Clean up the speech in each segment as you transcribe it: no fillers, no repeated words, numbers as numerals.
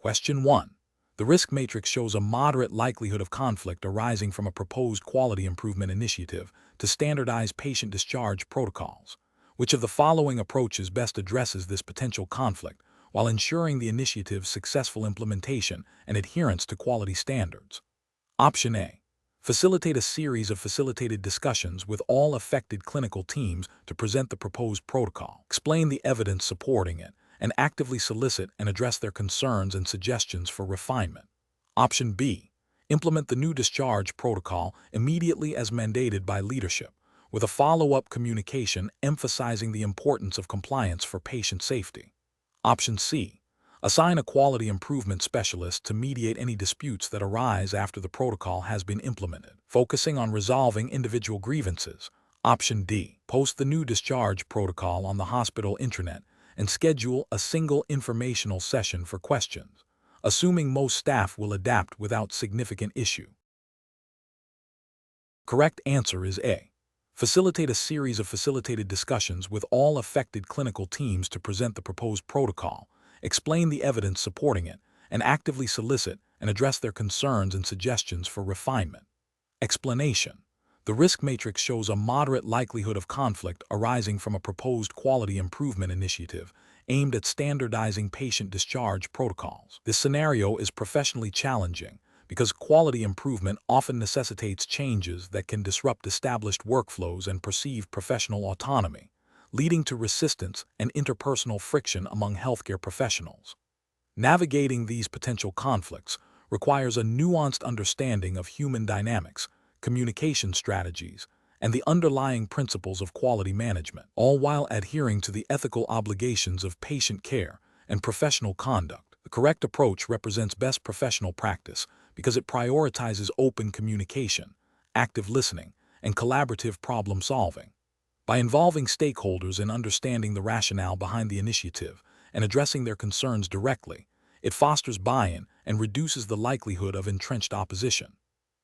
Question 1. The risk matrix shows a moderate likelihood of conflict arising from a proposed quality improvement initiative to standardize patient discharge protocols. Which of the following approaches best addresses this potential conflict while ensuring the initiative's successful implementation and adherence to quality standards? Option A. Facilitate a series of facilitated discussions with all affected clinical teams to present the proposed protocol, explain the evidence supporting it, and actively solicit and address their concerns and suggestions for refinement. Option B. Implement the new discharge protocol immediately as mandated by leadership, with a follow-up communication emphasizing the importance of compliance for patient safety. Option C. Assign a quality improvement specialist to mediate any disputes that arise after the protocol has been implemented, focusing on resolving individual grievances. Option D. Post the new discharge protocol on the hospital intranet and schedule a single informational session for questions, assuming most staff will adapt without significant issue. Correct answer is A. Facilitate a series of facilitated discussions with all affected clinical teams to present the proposed protocol, explain the evidence supporting it, and actively solicit and address their concerns and suggestions for refinement. Explanation. The risk matrix shows a moderate likelihood of conflict arising from a proposed quality improvement initiative aimed at standardizing patient discharge protocols. This scenario is professionally challenging because quality improvement often necessitates changes that can disrupt established workflows and perceived professional autonomy, leading to resistance and interpersonal friction among healthcare professionals. Navigating these potential conflicts requires a nuanced understanding of human dynamics, communication strategies, and the underlying principles of quality management, all while adhering to the ethical obligations of patient care and professional conduct. The correct approach represents best professional practice because it prioritizes open communication, active listening, and collaborative problem solving. By involving stakeholders in understanding the rationale behind the initiative and addressing their concerns directly, it fosters buy-in and reduces the likelihood of entrenched opposition.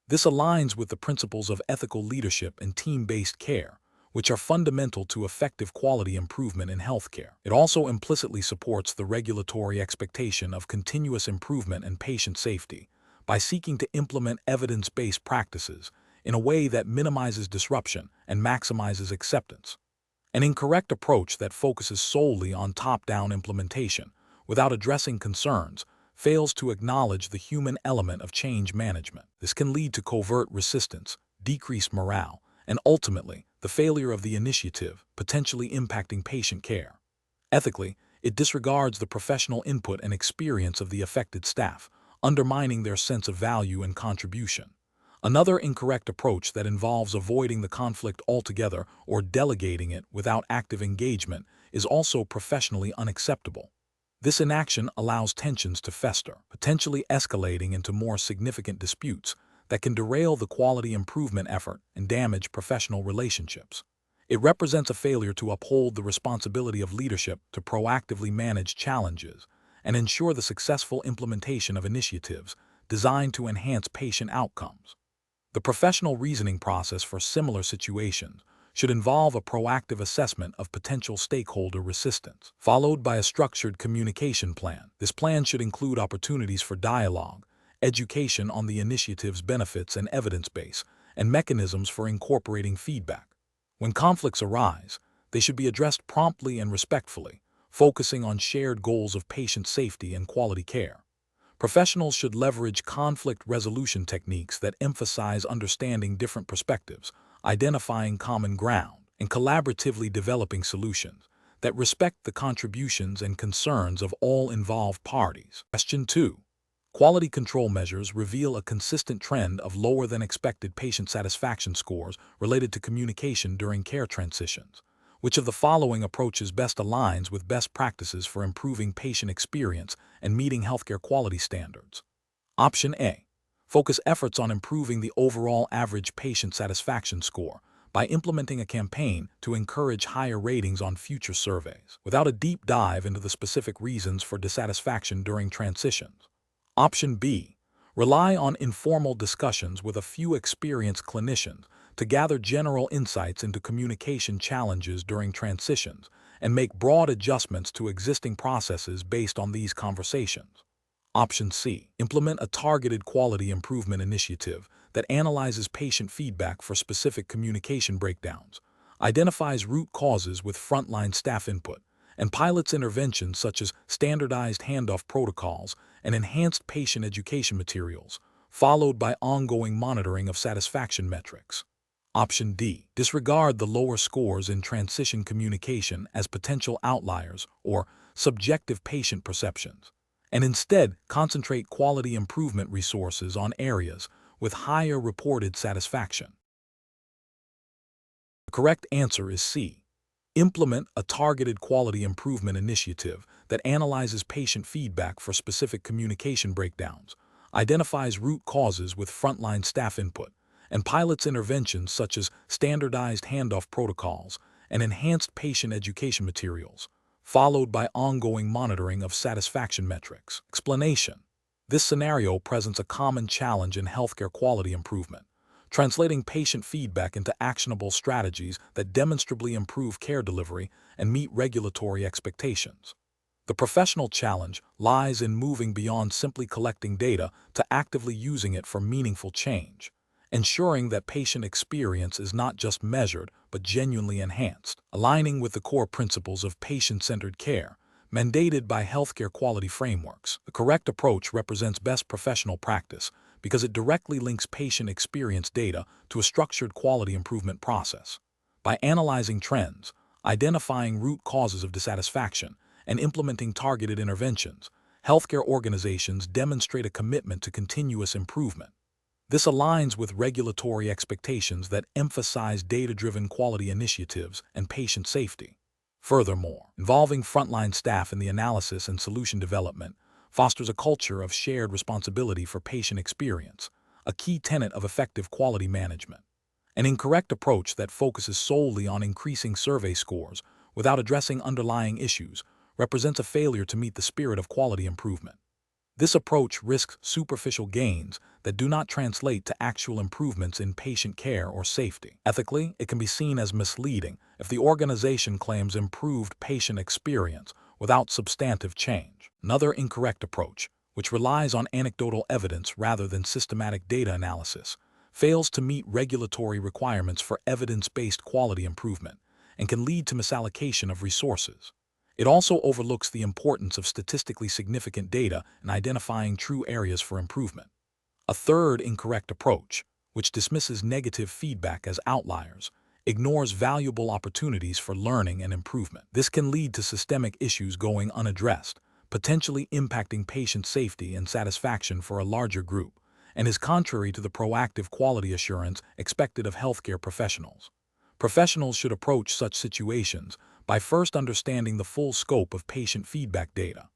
This aligns with the principles of ethical leadership and team-based care, which are fundamental to effective quality improvement in healthcare. It also implicitly supports the regulatory expectation of continuous improvement and patient safety by seeking to implement evidence-based practices in a way that minimizes disruption and maximizes acceptance. An incorrect approach that focuses solely on top-down implementation without addressing concerns fails to acknowledge the human element of change management. This can lead to covert resistance, decreased morale, and ultimately, the failure of the initiative, potentially impacting patient care. Ethically, it disregards the professional input and experience of the affected staff, undermining their sense of value and contribution. Another incorrect approach that involves avoiding the conflict altogether or delegating it without active engagement is also professionally unacceptable. This inaction allows tensions to fester, potentially escalating into more significant disputes that can derail the quality improvement effort and damage professional relationships. It represents a failure to uphold the responsibility of leadership to proactively manage challenges and ensure the successful implementation of initiatives designed to enhance patient outcomes. The professional reasoning process for similar situations should involve a proactive assessment of potential stakeholder resistance, followed by a structured communication plan. This plan should include opportunities for dialogue, education on the initiative's benefits and evidence base, and mechanisms for incorporating feedback. When conflicts arise, they should be addressed promptly and respectfully, focusing on shared goals of patient safety and quality care. Professionals should leverage conflict resolution techniques that emphasize understanding different perspectives, identifying common ground, and collaboratively developing solutions that respect the contributions and concerns of all involved parties. Question 2. Quality control measures reveal a consistent trend of lower than expected patient satisfaction scores related to communication during care transitions. Which of the following approaches best aligns with best practices for improving patient experience and meeting healthcare quality standards? Option A. Focus efforts on improving the overall average patient satisfaction score by implementing a campaign to encourage higher ratings on future surveys, without a deep dive into the specific reasons for dissatisfaction during transitions. Option B. Rely on informal discussions with a few experienced clinicians to gather general insights into communication challenges during transitions and make broad adjustments to existing processes based on these conversations. Option C. Implement a targeted quality improvement initiative that analyzes patient feedback for specific communication breakdowns, identifies root causes with frontline staff input, and pilots interventions such as standardized handoff protocols and enhanced patient education materials, followed by ongoing monitoring of satisfaction metrics. Option D. Disregard the lower scores in transition communication as potential outliers or subjective patient perceptions, and instead concentrate quality improvement resources on areas with higher reported satisfaction. The correct answer is C. Implement a targeted quality improvement initiative that analyzes patient feedback for specific communication breakdowns, identifies root causes with frontline staff input, and pilots interventions such as standardized handoff protocols and enhanced patient education materials, followed by ongoing monitoring of satisfaction metrics. Explanation: this scenario presents a common challenge in healthcare quality improvement, translating patient feedback into actionable strategies that demonstrably improve care delivery and meet regulatory expectations. The professional challenge lies in moving beyond simply collecting data to actively using it for meaningful change, ensuring that patient experience is not just measured but genuinely enhanced, aligning with the core principles of patient-centered care mandated by healthcare quality frameworks. The correct approach represents best professional practice because it directly links patient experience data to a structured quality improvement process. By analyzing trends, identifying root causes of dissatisfaction, and implementing targeted interventions, healthcare organizations demonstrate a commitment to continuous improvement. This aligns with regulatory expectations that emphasize data-driven quality initiatives and patient safety. Furthermore, involving frontline staff in the analysis and solution development fosters a culture of shared responsibility for patient experience, a key tenet of effective quality management. An incorrect approach that focuses solely on increasing survey scores without addressing underlying issues represents a failure to meet the spirit of quality improvement. This approach risks superficial gains that do not translate to actual improvements in patient care or safety. Ethically, it can be seen as misleading if the organization claims improved patient experience without substantive change. Another incorrect approach, which relies on anecdotal evidence rather than systematic data analysis, fails to meet regulatory requirements for evidence-based quality improvement and can lead to misallocation of resources. It also overlooks the importance of statistically significant data in identifying true areas for improvement. A third incorrect approach, which dismisses negative feedback as outliers, ignores valuable opportunities for learning and improvement. This can lead to systemic issues going unaddressed, potentially impacting patient safety and satisfaction for a larger group, and is contrary to the proactive quality assurance expected of healthcare professionals. Professionals should approach such situations by first understanding the full scope of patient feedback data.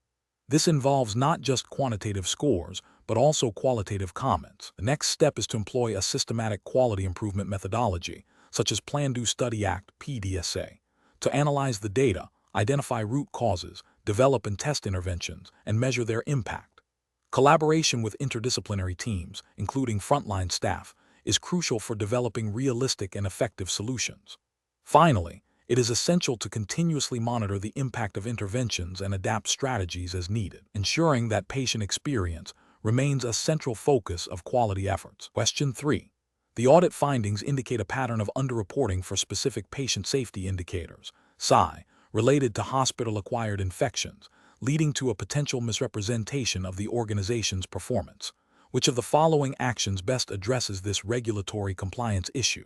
This involves not just quantitative scores, but also qualitative comments. The next step is to employ a systematic quality improvement methodology, such as Plan-Do-Study-Act (PDSA), to analyze the data, identify root causes, develop and test interventions, and measure their impact. Collaboration with interdisciplinary teams, including frontline staff, is crucial for developing realistic and effective solutions. Finally, it is essential to continuously monitor the impact of interventions and adapt strategies as needed, ensuring that patient experience remains a central focus of quality efforts. Question 3. The audit findings indicate a pattern of underreporting for specific patient safety indicators, PSI, related to hospital-acquired infections, leading to a potential misrepresentation of the organization's performance. Which of the following actions best addresses this regulatory compliance issue?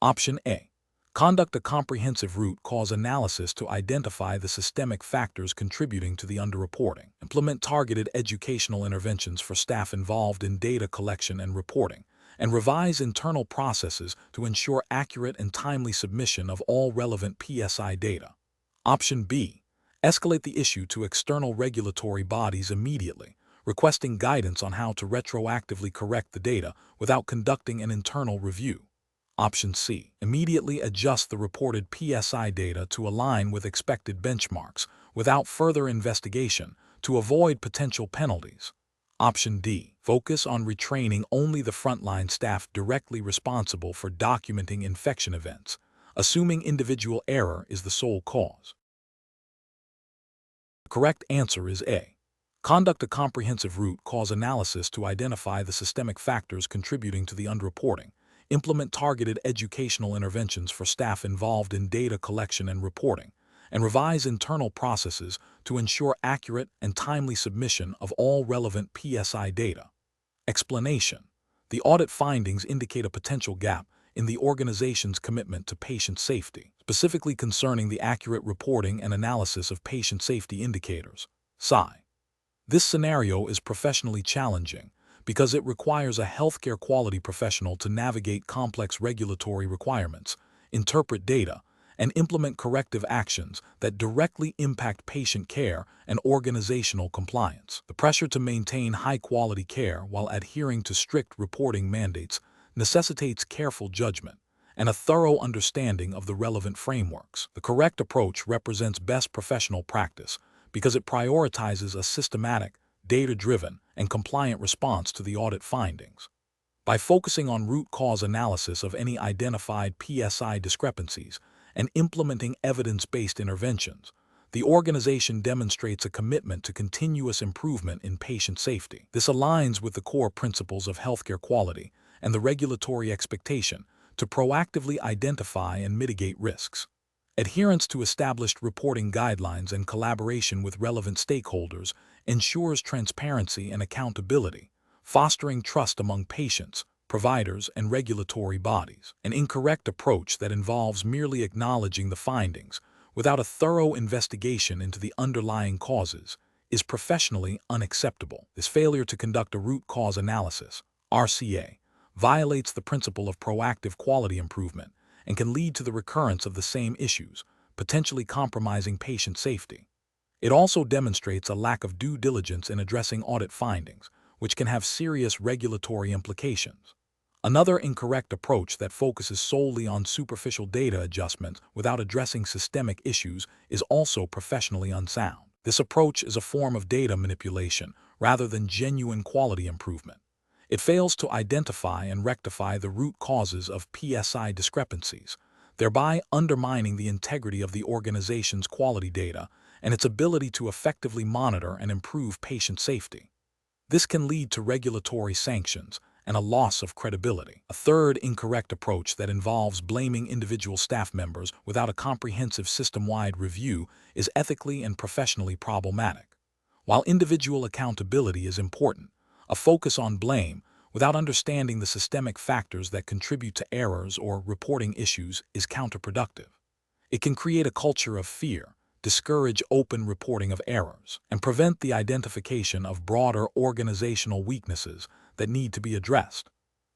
Option A. Conduct a comprehensive root cause analysis to identify the systemic factors contributing to the underreporting. Implement targeted educational interventions for staff involved in data collection and reporting, and revise internal processes to ensure accurate and timely submission of all relevant PSI data. Option B. Escalate the issue to external regulatory bodies immediately, requesting guidance on how to retroactively correct the data without conducting an internal review. Option C. Immediately adjust the reported PSI data to align with expected benchmarks without further investigation to avoid potential penalties. Option D. Focus on retraining only the frontline staff directly responsible for documenting infection events, assuming individual error is the sole cause. The correct answer is A. Conduct a comprehensive root cause analysis to identify the systemic factors contributing to the underreporting. Implement targeted educational interventions for staff involved in data collection and reporting, and revise internal processes to ensure accurate and timely submission of all relevant PSI data. Explanation: the audit findings indicate a potential gap in the organization's commitment to patient safety, specifically concerning the accurate reporting and analysis of patient safety indicators. PSI. This scenario is professionally challenging because it requires a healthcare quality professional to navigate complex regulatory requirements, interpret data, and implement corrective actions that directly impact patient care and organizational compliance. The pressure to maintain high-quality care while adhering to strict reporting mandates necessitates careful judgment and a thorough understanding of the relevant frameworks. The correct approach represents best professional practice because it prioritizes a systematic, data-driven, and compliant response to the audit findings. By focusing on root cause analysis of any identified PSI discrepancies and implementing evidence-based interventions, the organization demonstrates a commitment to continuous improvement in patient safety. This aligns with the core principles of healthcare quality and the regulatory expectation to proactively identify and mitigate risks. Adherence to established reporting guidelines and collaboration with relevant stakeholders ensures transparency and accountability, fostering trust among patients, providers, and regulatory bodies. An incorrect approach that involves merely acknowledging the findings without a thorough investigation into the underlying causes is professionally unacceptable. This failure to conduct a root cause analysis, RCA, violates the principle of proactive quality improvement and can lead to the recurrence of the same issues, potentially compromising patient safety. It also demonstrates a lack of due diligence in addressing audit findings, which can have serious regulatory implications. Another incorrect approach that focuses solely on superficial data adjustments without addressing systemic issues is also professionally unsound. This approach is a form of data manipulation rather than genuine quality improvement. It fails to identify and rectify the root causes of PSI discrepancies, thereby undermining the integrity of the organization's quality data and its ability to effectively monitor and improve patient safety. This can lead to regulatory sanctions and a loss of credibility. A third incorrect approach that involves blaming individual staff members without a comprehensive system-wide review is ethically and professionally problematic. While individual accountability is important, a focus on blame without understanding the systemic factors that contribute to errors or reporting issues is counterproductive. It can create a culture of fear, discourage open reporting of errors, and prevent the identification of broader organizational weaknesses that need to be addressed.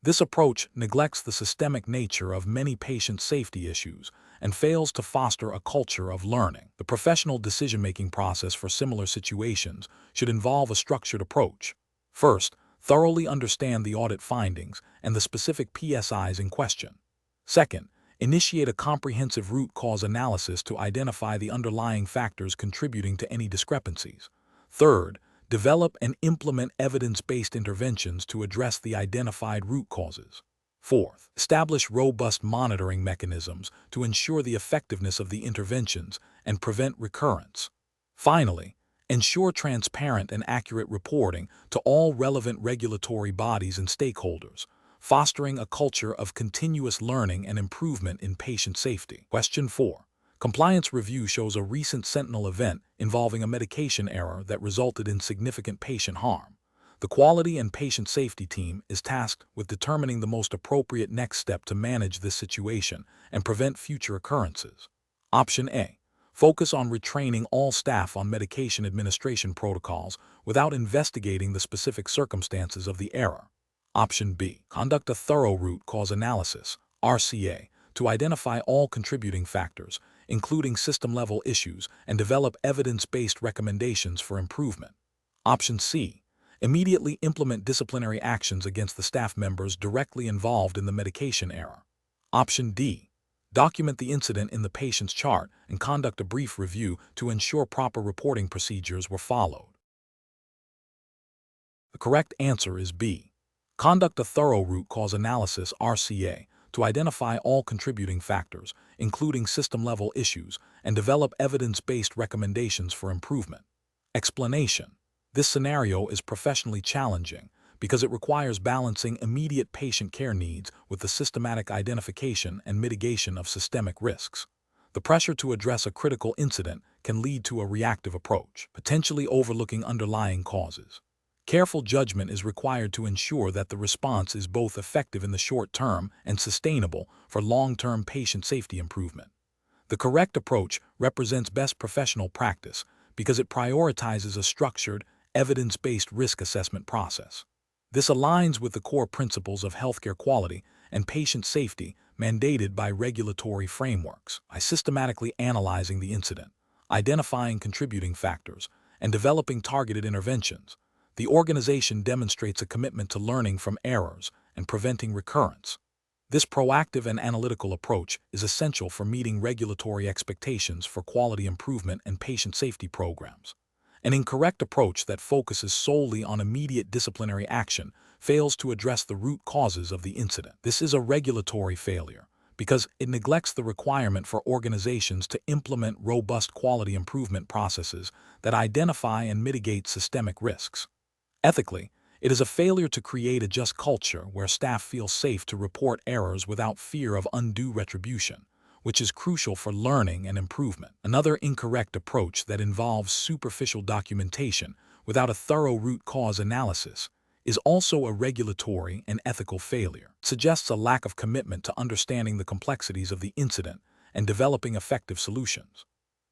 This approach neglects the systemic nature of many patient safety issues and fails to foster a culture of learning. The professional decision-making process for similar situations should involve a structured approach. First, thoroughly understand the audit findings and the specific PSIs in question. Second, initiate a comprehensive root cause analysis to identify the underlying factors contributing to any discrepancies. Third, develop and implement evidence-based interventions to address the identified root causes. Fourth, establish robust monitoring mechanisms to ensure the effectiveness of the interventions and prevent recurrence. Finally, ensure transparent and accurate reporting to all relevant regulatory bodies and stakeholders, fostering a culture of continuous learning and improvement in patient safety. Question 4. Compliance review shows a recent Sentinel event involving a medication error that resulted in significant patient harm. The quality and patient safety team is tasked with determining the most appropriate next step to manage this situation and prevent future occurrences. Option A. Focus on retraining all staff on medication administration protocols without investigating the specific circumstances of the error. Option B. Conduct a thorough root cause analysis, RCA, to identify all contributing factors, including system-level issues, and develop evidence-based recommendations for improvement. Option C. Immediately implement disciplinary actions against the staff members directly involved in the medication error. Option D. Document the incident in the patient's chart and conduct a brief review to ensure proper reporting procedures were followed. The correct answer is B. Conduct a thorough root cause analysis, RCA, to identify all contributing factors, including system-level issues, and develop evidence-based recommendations for improvement. Explanation: This scenario is professionally challenging because it requires balancing immediate patient care needs with the systematic identification and mitigation of systemic risks. The pressure to address a critical incident can lead to a reactive approach, potentially overlooking underlying causes. Careful judgment is required to ensure that the response is both effective in the short term and sustainable for long-term patient safety improvement. The correct approach represents best professional practice because it prioritizes a structured, evidence-based risk assessment process. This aligns with the core principles of healthcare quality and patient safety mandated by regulatory frameworks. By systematically analyzing the incident, identifying contributing factors, and developing targeted interventions, the organization demonstrates a commitment to learning from errors and preventing recurrence. This proactive and analytical approach is essential for meeting regulatory expectations for quality improvement and patient safety programs. An incorrect approach that focuses solely on immediate disciplinary action fails to address the root causes of the incident. This is a regulatory failure because it neglects the requirement for organizations to implement robust quality improvement processes that identify and mitigate systemic risks. Ethically, it is a failure to create a just culture where staff feel safe to report errors without fear of undue retribution, which is crucial for learning and improvement. Another incorrect approach that involves superficial documentation without a thorough root cause analysis is also a regulatory and ethical failure. It suggests a lack of commitment to understanding the complexities of the incident and developing effective solutions.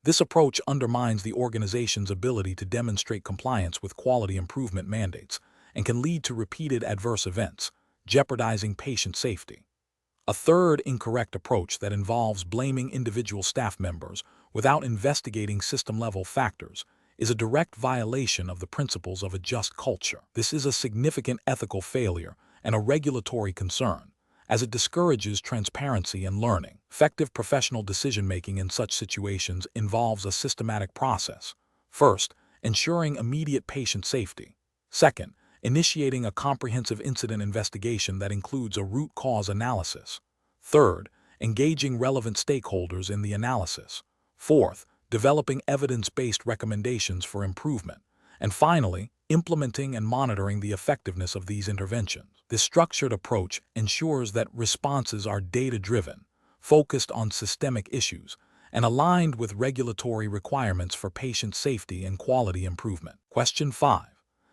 This approach undermines the organization's ability to demonstrate compliance with quality improvement mandates and can lead to repeated adverse events, jeopardizing patient safety. A third incorrect approach that involves blaming individual staff members without investigating system-level factors is a direct violation of the principles of a just culture. This is a significant ethical failure and a regulatory concern, as it discourages transparency and learning. Effective professional decision-making in such situations involves a systematic process. First, ensuring immediate patient safety. Second, initiating a comprehensive incident investigation that includes a root cause analysis. Third, engaging relevant stakeholders in the analysis. Fourth, developing evidence-based recommendations for improvement. And finally, implementing and monitoring the effectiveness of these interventions. This structured approach ensures that responses are data-driven, focused on systemic issues, and aligned with regulatory requirements for patient safety and quality improvement. Question 5.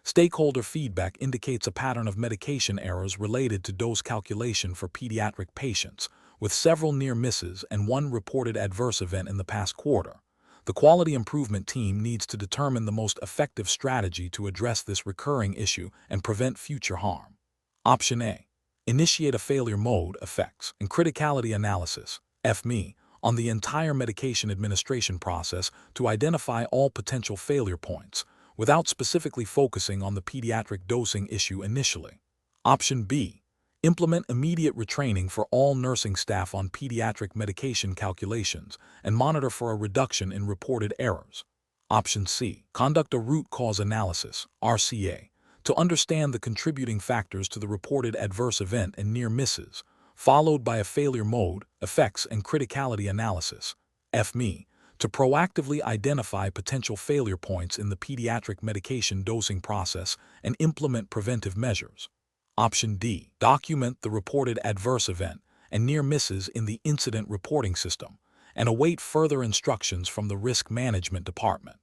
Stakeholder feedback indicates a pattern of medication errors related to dose calculation for pediatric patients, with several near misses and one reported adverse event in the past quarter. The quality improvement team needs to determine the most effective strategy to address this recurring issue and prevent future harm. Option A. Initiate a failure mode, effects, and criticality analysis, FME, on the entire medication administration process to identify all potential failure points, without specifically focusing on the pediatric dosing issue initially. Option B. Implement immediate retraining for all nursing staff on pediatric medication calculations and monitor for a reduction in reported errors. Option C. Conduct a root cause analysis, RCA, to understand the contributing factors to the reported adverse event and near misses, followed by a failure mode, effects, and criticality analysis, FME, to proactively identify potential failure points in the pediatric medication dosing process and implement preventive measures. Option D. Document the reported adverse event and near misses in the incident reporting system and await further instructions from the risk management department.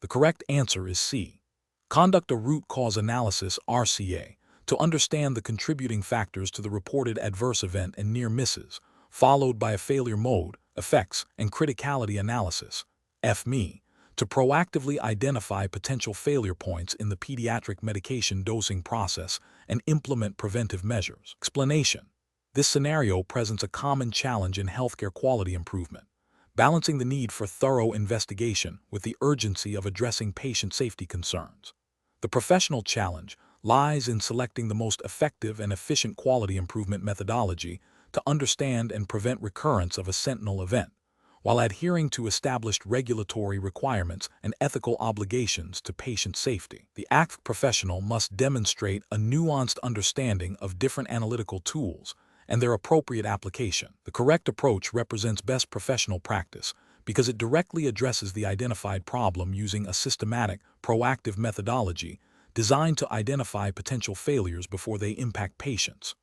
The correct answer is C. Conduct a root cause analysis, RCA, to understand the contributing factors to the reported adverse event and near misses, followed by a failure mode, effects, and criticality analysis, FME, to proactively identify potential failure points in the pediatric medication dosing process and implement preventive measures. Explanation. This scenario presents a common challenge in healthcare quality improvement, balancing the need for thorough investigation with the urgency of addressing patient safety concerns. The professional challenge lies in selecting the most effective and efficient quality improvement methodology to understand and prevent recurrence of a sentinel event, while adhering to established regulatory requirements and ethical obligations to patient safety. The ACPHQ professional must demonstrate a nuanced understanding of different analytical tools and their appropriate application. The correct approach represents best professional practice because it directly addresses the identified problem using a systematic, proactive methodology designed to identify potential failures before they impact patients.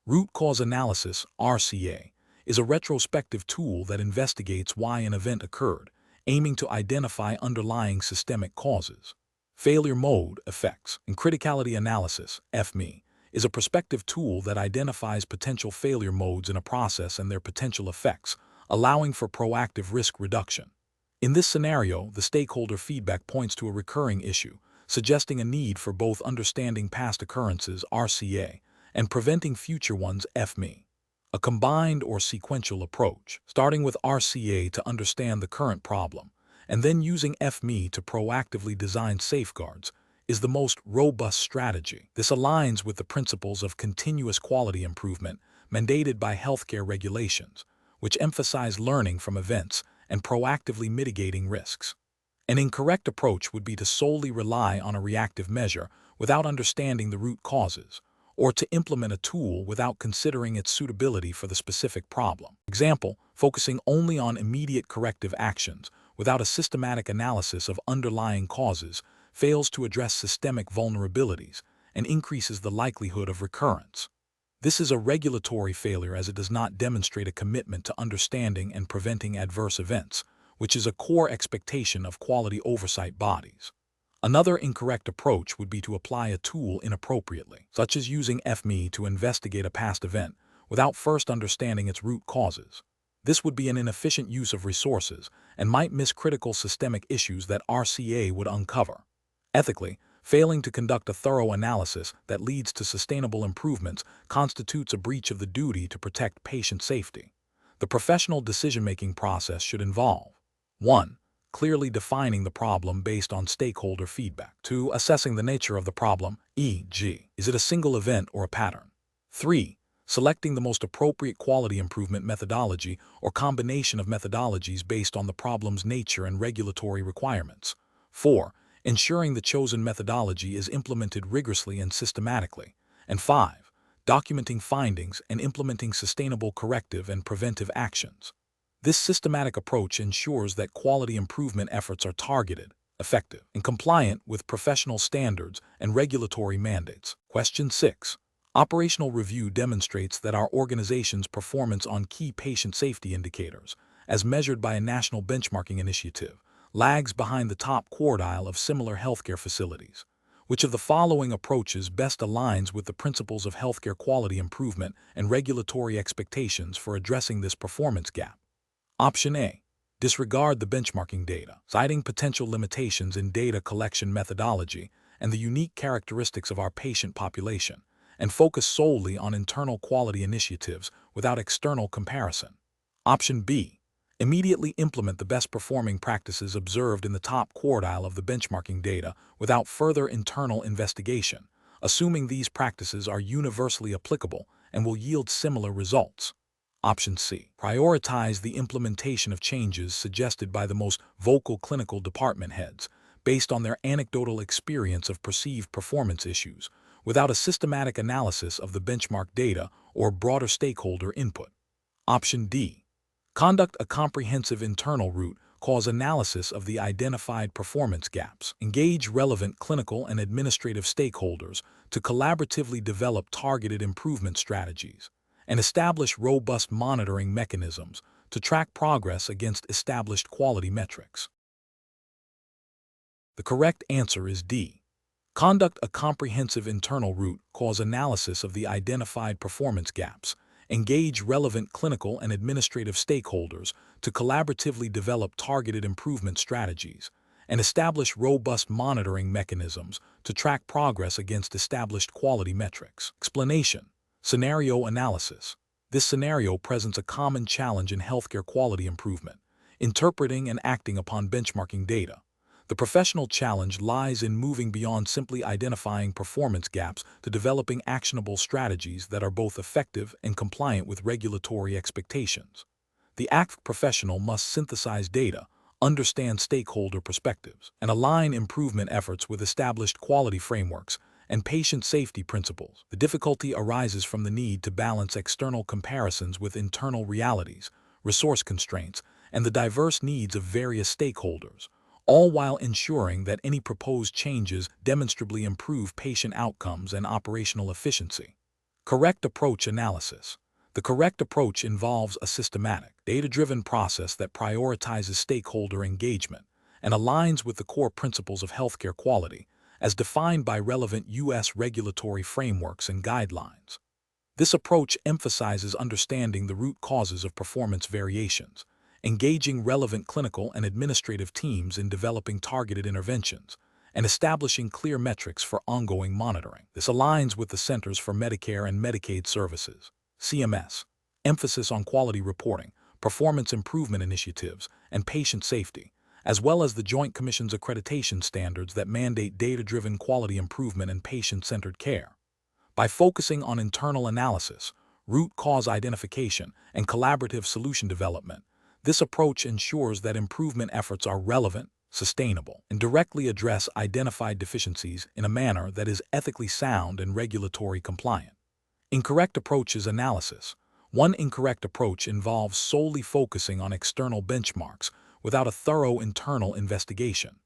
Root cause analysis, RCA, is a retrospective tool that investigates why an event occurred, aiming to identify underlying systemic causes. Failure mode, effects, and criticality analysis, FME, is a prospective tool that identifies potential failure modes in a process and their potential effects, allowing for proactive risk reduction. In this scenario, the stakeholder feedback points to a recurring issue, suggesting a need for both understanding past occurrences, RCA, and preventing future ones, FME. A combined or sequential approach, starting with RCA to understand the current problem, and then using FME to proactively design safeguards, is the most robust strategy. This aligns with the principles of continuous quality improvement mandated by healthcare regulations, which emphasize learning from events and proactively mitigating risks. An incorrect approach would be to solely rely on a reactive measure without understanding the root causes, or to implement a tool without considering its suitability for the specific problem. Example, focusing only on immediate corrective actions without a systematic analysis of underlying causes fails to address systemic vulnerabilities and increases the likelihood of recurrence. This is a regulatory failure as it does not demonstrate a commitment to understanding and preventing adverse events, which is a core expectation of quality oversight bodies. Another incorrect approach would be to apply a tool inappropriately, such as using FME to investigate a past event without first understanding its root causes. This would be an inefficient use of resources and might miss critical systemic issues that RCA would uncover. Ethically, failing to conduct a thorough analysis that leads to sustainable improvements constitutes a breach of the duty to protect patient safety. The professional decision-making process should involve 1. Clearly defining the problem based on stakeholder feedback. 2. Assessing the nature of the problem, e.g., is it a single event or a pattern? 3. Selecting the most appropriate quality improvement methodology or combination of methodologies based on the problem's nature and regulatory requirements. 4. Ensuring the chosen methodology is implemented rigorously and systematically. And 5. Documenting findings and implementing sustainable corrective and preventive actions. This systematic approach ensures that quality improvement efforts are targeted, effective, and compliant with professional standards and regulatory mandates. Question 6. Operational review demonstrates that our organization's performance on key patient safety indicators, as measured by a national benchmarking initiative, lags behind the top quartile of similar healthcare facilities. Which of the following approaches best aligns with the principles of healthcare quality improvement and regulatory expectations for addressing this performance gap? Option A. Disregard the benchmarking data, citing potential limitations in data collection methodology and the unique characteristics of our patient population, and focus solely on internal quality initiatives without external comparison. Option B. Immediately implement the best performing practices observed in the top quartile of the benchmarking data without further internal investigation, assuming these practices are universally applicable and will yield similar results. Option C. Prioritize the implementation of changes suggested by the most vocal clinical department heads based on their anecdotal experience of perceived performance issues, without a systematic analysis of the benchmark data or broader stakeholder input. Option D. Conduct a comprehensive internal root cause analysis of the identified performance gaps. Engage relevant clinical and administrative stakeholders to collaboratively develop targeted improvement strategies, and establish robust monitoring mechanisms to track progress against established quality metrics. The correct answer is D. Conduct a comprehensive internal root cause analysis of the identified performance gaps. Engage relevant clinical and administrative stakeholders to collaboratively develop targeted improvement strategies, and establish robust monitoring mechanisms to track progress against established quality metrics. Explanation. Scenario analysis. This scenario presents a common challenge in healthcare quality improvement, interpreting and acting upon benchmarking data. The professional challenge lies in moving beyond simply identifying performance gaps to developing actionable strategies that are both effective and compliant with regulatory expectations. The ACPHQ professional must synthesize data, understand stakeholder perspectives, and align improvement efforts with established quality frameworks and patient safety principles. The difficulty arises from the need to balance external comparisons with internal realities, resource constraints, and the diverse needs of various stakeholders, all while ensuring that any proposed changes demonstrably improve patient outcomes and operational efficiency. Correct approach analysis. The correct approach involves a systematic, data-driven process that prioritizes stakeholder engagement and aligns with the core principles of healthcare quality, as defined by relevant U.S. regulatory frameworks and guidelines. This approach emphasizes understanding the root causes of performance variations, engaging relevant clinical and administrative teams in developing targeted interventions, and establishing clear metrics for ongoing monitoring. This aligns with the Centers for Medicare and Medicaid Services, CMS, emphasis on quality reporting, performance improvement initiatives, and patient safety, as well as the Joint Commission's accreditation standards that mandate data-driven quality improvement and patient-centered care. By focusing on internal analysis, root cause identification, and collaborative solution development, this approach ensures that improvement efforts are relevant, sustainable, and directly address identified deficiencies in a manner that is ethically sound and regulatory compliant. Incorrect approaches analysis. One incorrect approach involves solely focusing on external benchmarks without a thorough internal investigation.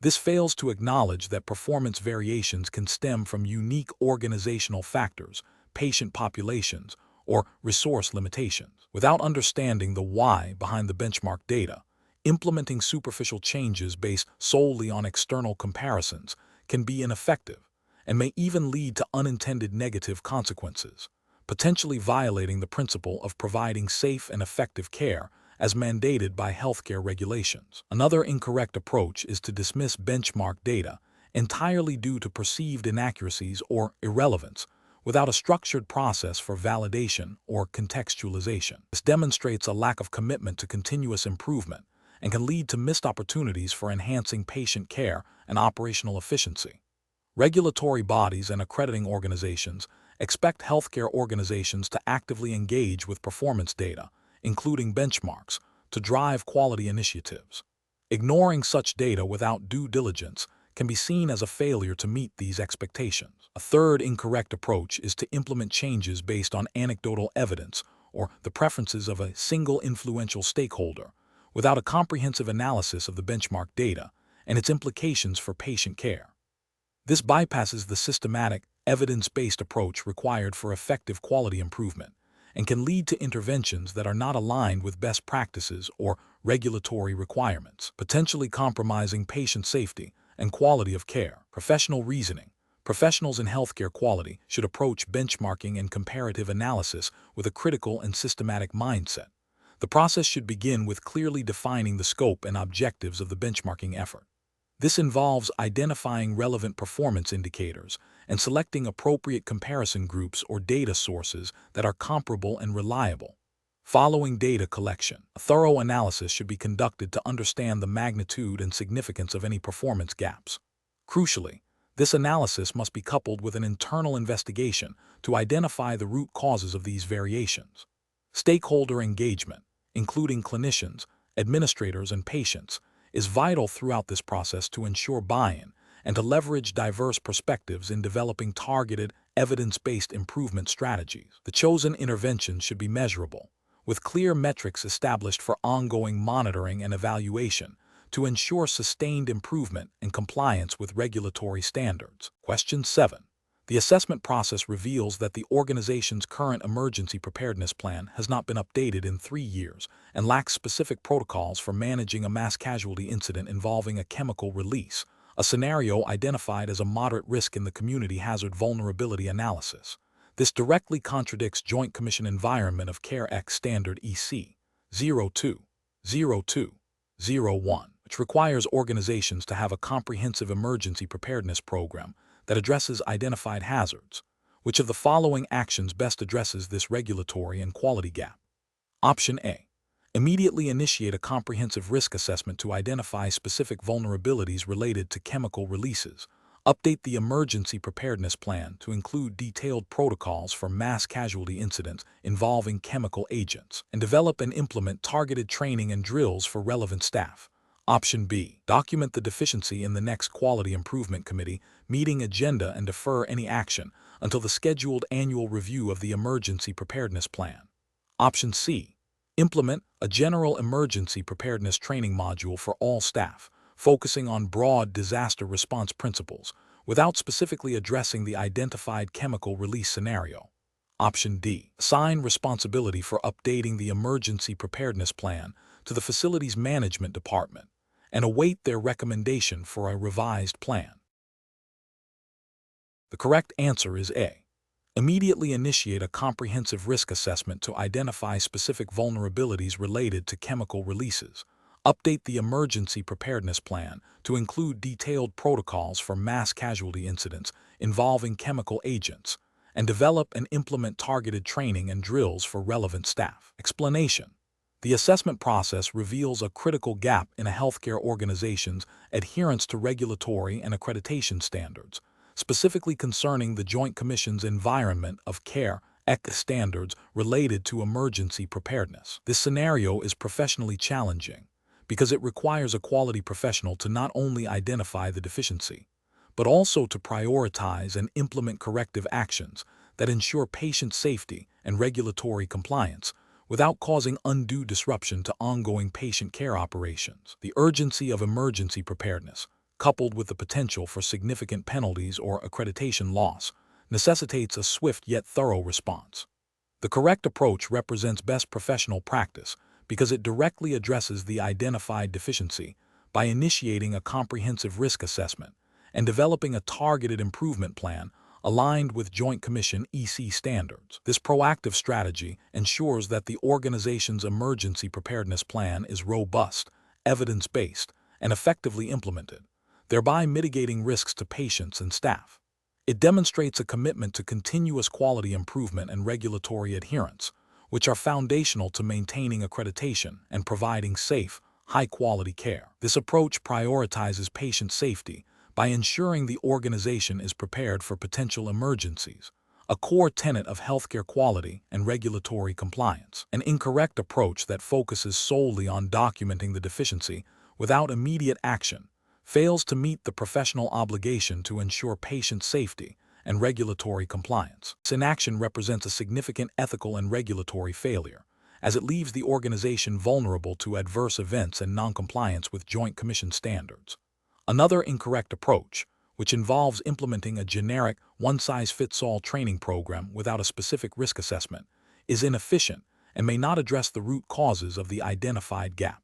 This fails to acknowledge that performance variations can stem from unique organizational factors, patient populations, or resource limitations. Without understanding the why behind the benchmark data, implementing superficial changes based solely on external comparisons can be ineffective and may even lead to unintended negative consequences, potentially violating the principle of providing safe and effective care as mandated by healthcare regulations. Another incorrect approach is to dismiss benchmark data entirely due to perceived inaccuracies or irrelevance, without a structured process for validation or contextualization. This demonstrates a lack of commitment to continuous improvement and can lead to missed opportunities for enhancing patient care and operational efficiency. Regulatory bodies and accrediting organizations expect healthcare organizations to actively engage with performance data, including benchmarks, to drive quality initiatives. Ignoring such data without due diligence can be seen as a failure to meet these expectations. A third incorrect approach is to implement changes based on anecdotal evidence or the preferences of a single influential stakeholder, without a comprehensive analysis of the benchmark data and its implications for patient care. This bypasses the systematic, evidence-based approach required for effective quality improvement and can lead to interventions that are not aligned with best practices or regulatory requirements, potentially compromising patient safety and quality of care. Professional reasoning. Professionals in healthcare quality should approach benchmarking and comparative analysis with a critical and systematic mindset. The process should begin with clearly defining the scope and objectives of the benchmarking effort. This involves identifying relevant performance indicators and selecting appropriate comparison groups or data sources that are comparable and reliable. Following data collection, a thorough analysis should be conducted to understand the magnitude and significance of any performance gaps. Crucially, this analysis must be coupled with an internal investigation to identify the root causes of these variations. Stakeholder engagement, including clinicians, administrators, and patients, is vital throughout this process to ensure buy-in and to leverage diverse perspectives in developing targeted, evidence-based improvement strategies. The chosen interventions should be measurable, with clear metrics established for ongoing monitoring and evaluation to ensure sustained improvement and compliance with regulatory standards. Question 7. The assessment process reveals that the organization's current emergency preparedness plan has not been updated in 3 years and lacks specific protocols for managing a mass casualty incident involving a chemical release, a scenario identified as a moderate risk in the Community Hazard Vulnerability Analysis. This directly contradicts Joint Commission Environment of Care X Standard EC 02-02-01, which requires organizations to have a comprehensive emergency preparedness program that addresses identified hazards. Which of the following actions best addresses this regulatory and quality gap? Option A. Immediately initiate a comprehensive risk assessment to identify specific vulnerabilities related to chemical releases. Update the emergency preparedness plan to include detailed protocols for mass casualty incidents involving chemical agents, and develop and implement targeted training and drills for relevant staff. Option B. Document the deficiency in the next Quality Improvement Committee meeting agenda and defer any action until the scheduled annual review of the emergency preparedness plan. Option C. Implement a general emergency preparedness training module for all staff, focusing on broad disaster response principles, without specifically addressing the identified chemical release scenario. Option D. Assign responsibility for updating the emergency preparedness plan to the facilities management department and await their recommendation for a revised plan. The correct answer is A. Immediately initiate a comprehensive risk assessment to identify specific vulnerabilities related to chemical releases. Update the emergency preparedness plan to include detailed protocols for mass casualty incidents involving chemical agents, and develop and implement targeted training and drills for relevant staff. Explanation. The assessment process reveals a critical gap in a healthcare organization's adherence to regulatory and accreditation standards, specifically concerning the Joint Commission's Environment of Care (EC) standards related to emergency preparedness. This scenario is professionally challenging because it requires a quality professional to not only identify the deficiency, but also to prioritize and implement corrective actions that ensure patient safety and regulatory compliance without causing undue disruption to ongoing patient care operations. The urgency of emergency preparedness, coupled with the potential for significant penalties or accreditation loss, necessitates a swift yet thorough response. The correct approach represents best professional practice because it directly addresses the identified deficiency by initiating a comprehensive risk assessment and developing a targeted improvement plan aligned with Joint Commission (EC) standards. This proactive strategy ensures that the organization's emergency preparedness plan is robust, evidence-based, and effectively implemented, thereby mitigating risks to patients and staff. It demonstrates a commitment to continuous quality improvement and regulatory adherence, which are foundational to maintaining accreditation and providing safe, high-quality care. This approach prioritizes patient safety by ensuring the organization is prepared for potential emergencies, a core tenet of healthcare quality and regulatory compliance. An incorrect approach that focuses solely on documenting the deficiency without immediate action fails to meet the professional obligation to ensure patient safety and regulatory compliance. This inaction represents a significant ethical and regulatory failure, as it leaves the organization vulnerable to adverse events and noncompliance with Joint Commission standards. Another incorrect approach, which involves implementing a generic, one-size-fits-all training program without a specific risk assessment, is inefficient and may not address the root causes of the identified gap.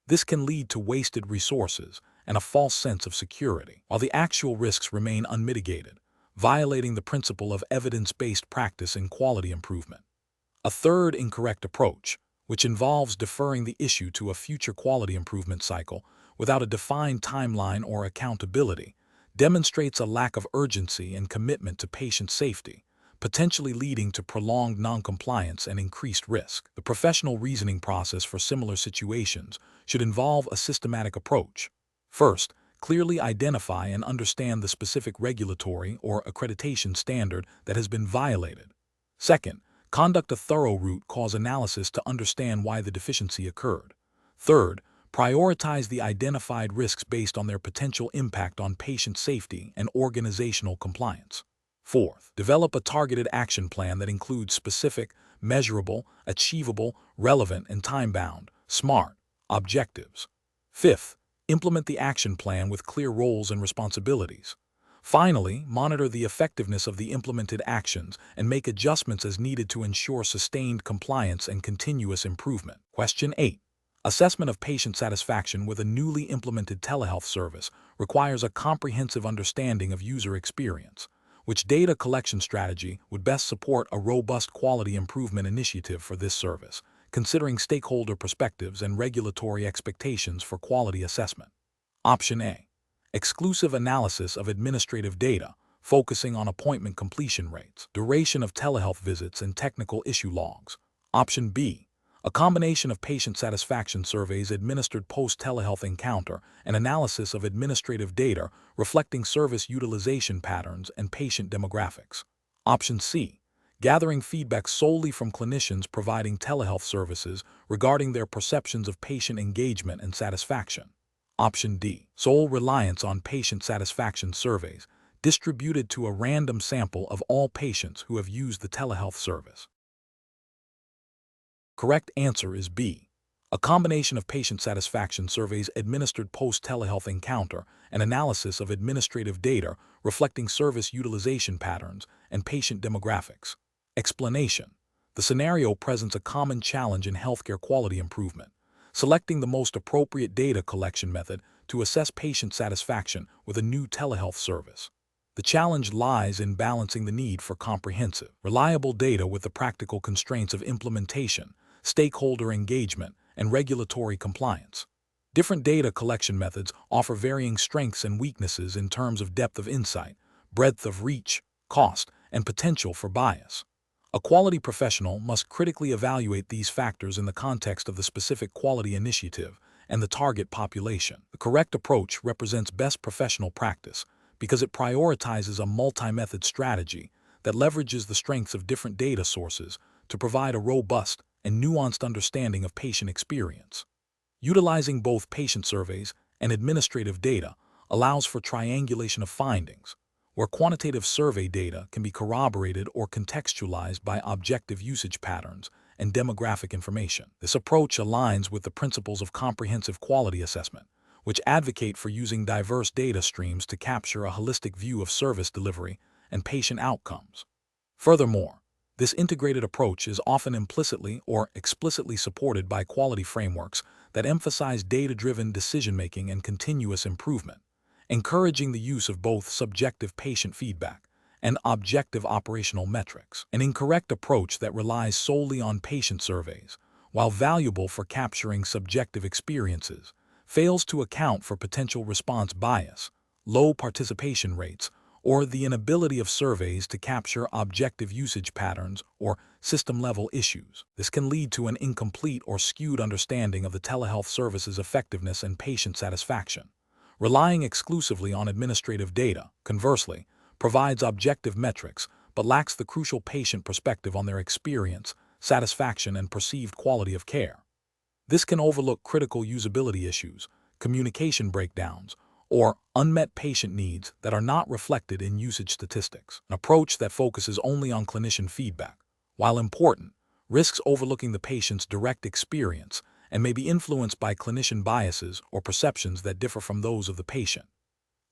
This can lead to wasted resources and a false sense of security, while the actual risks remain unmitigated, violating the principle of evidence-based practice in quality improvement. A third incorrect approach, which involves deferring the issue to a future quality improvement cycle without a defined timeline or accountability, demonstrates a lack of urgency and commitment to patient safety, potentially leading to prolonged noncompliance and increased risk. The professional reasoning process for similar situations should involve a systematic approach. First, clearly identify and understand the specific regulatory or accreditation standard that has been violated. Second, conduct a thorough root cause analysis to understand why the deficiency occurred. Third, prioritize the identified risks based on their potential impact on patient safety and organizational compliance. Fourth, develop a targeted action plan that includes specific, measurable, achievable, relevant, and time-bound, SMART, objectives. Fifth, implement the action plan with clear roles and responsibilities. Finally, monitor the effectiveness of the implemented actions and make adjustments as needed to ensure sustained compliance and continuous improvement. Question 8. Assessment of patient satisfaction with a newly implemented telehealth service requires a comprehensive understanding of user experience. Which data collection strategy would best support a robust quality improvement initiative for this service, considering stakeholder perspectives and regulatory expectations for quality assessment? Option A. Exclusive analysis of administrative data, focusing on appointment completion rates, duration of telehealth visits, and technical issue logs. Option B. A combination of patient satisfaction surveys administered post-telehealth encounter and analysis of administrative data reflecting service utilization patterns and patient demographics. Option C. Gathering feedback solely from clinicians providing telehealth services regarding their perceptions of patient engagement and satisfaction. Option D. Sole reliance on patient satisfaction surveys, distributed to a random sample of all patients who have used the telehealth service. Correct answer is B. A combination of patient satisfaction surveys administered post-telehealth encounter and analysis of administrative data reflecting service utilization patterns and patient demographics. Explanation. The scenario presents a common challenge in healthcare quality improvement, selecting the most appropriate data collection method to assess patient satisfaction with a new telehealth service. The challenge lies in balancing the need for comprehensive, reliable data with the practical constraints of implementation, stakeholder engagement, and regulatory compliance. Different data collection methods offer varying strengths and weaknesses in terms of depth of insight, breadth of reach, cost, and potential for bias. A quality professional must critically evaluate these factors in the context of the specific quality initiative and the target population. The correct approach represents best professional practice because it prioritizes a multi-method strategy that leverages the strengths of different data sources to provide a robust and nuanced understanding of patient experience. Utilizing both patient surveys and administrative data allows for triangulation of findings, where quantitative survey data can be corroborated or contextualized by objective usage patterns and demographic information. This approach aligns with the principles of comprehensive quality assessment, which advocate for using diverse data streams to capture a holistic view of service delivery and patient outcomes. Furthermore, this integrated approach is often implicitly or explicitly supported by quality frameworks that emphasize data-driven decision-making and continuous improvement, encouraging the use of both subjective patient feedback and objective operational metrics. An incorrect approach that relies solely on patient surveys, while valuable for capturing subjective experiences, fails to account for potential response bias, low participation rates, or the inability of surveys to capture objective usage patterns or system-level issues. This can lead to an incomplete or skewed understanding of the telehealth service's effectiveness and patient satisfaction. Relying exclusively on administrative data, conversely, provides objective metrics but lacks the crucial patient perspective on their experience, satisfaction, and perceived quality of care. This can overlook critical usability issues, communication breakdowns, or unmet patient needs that are not reflected in usage statistics. An approach that focuses only on clinician feedback, while important, risks overlooking the patient's direct experience and may be influenced by clinician biases or perceptions that differ from those of the patient.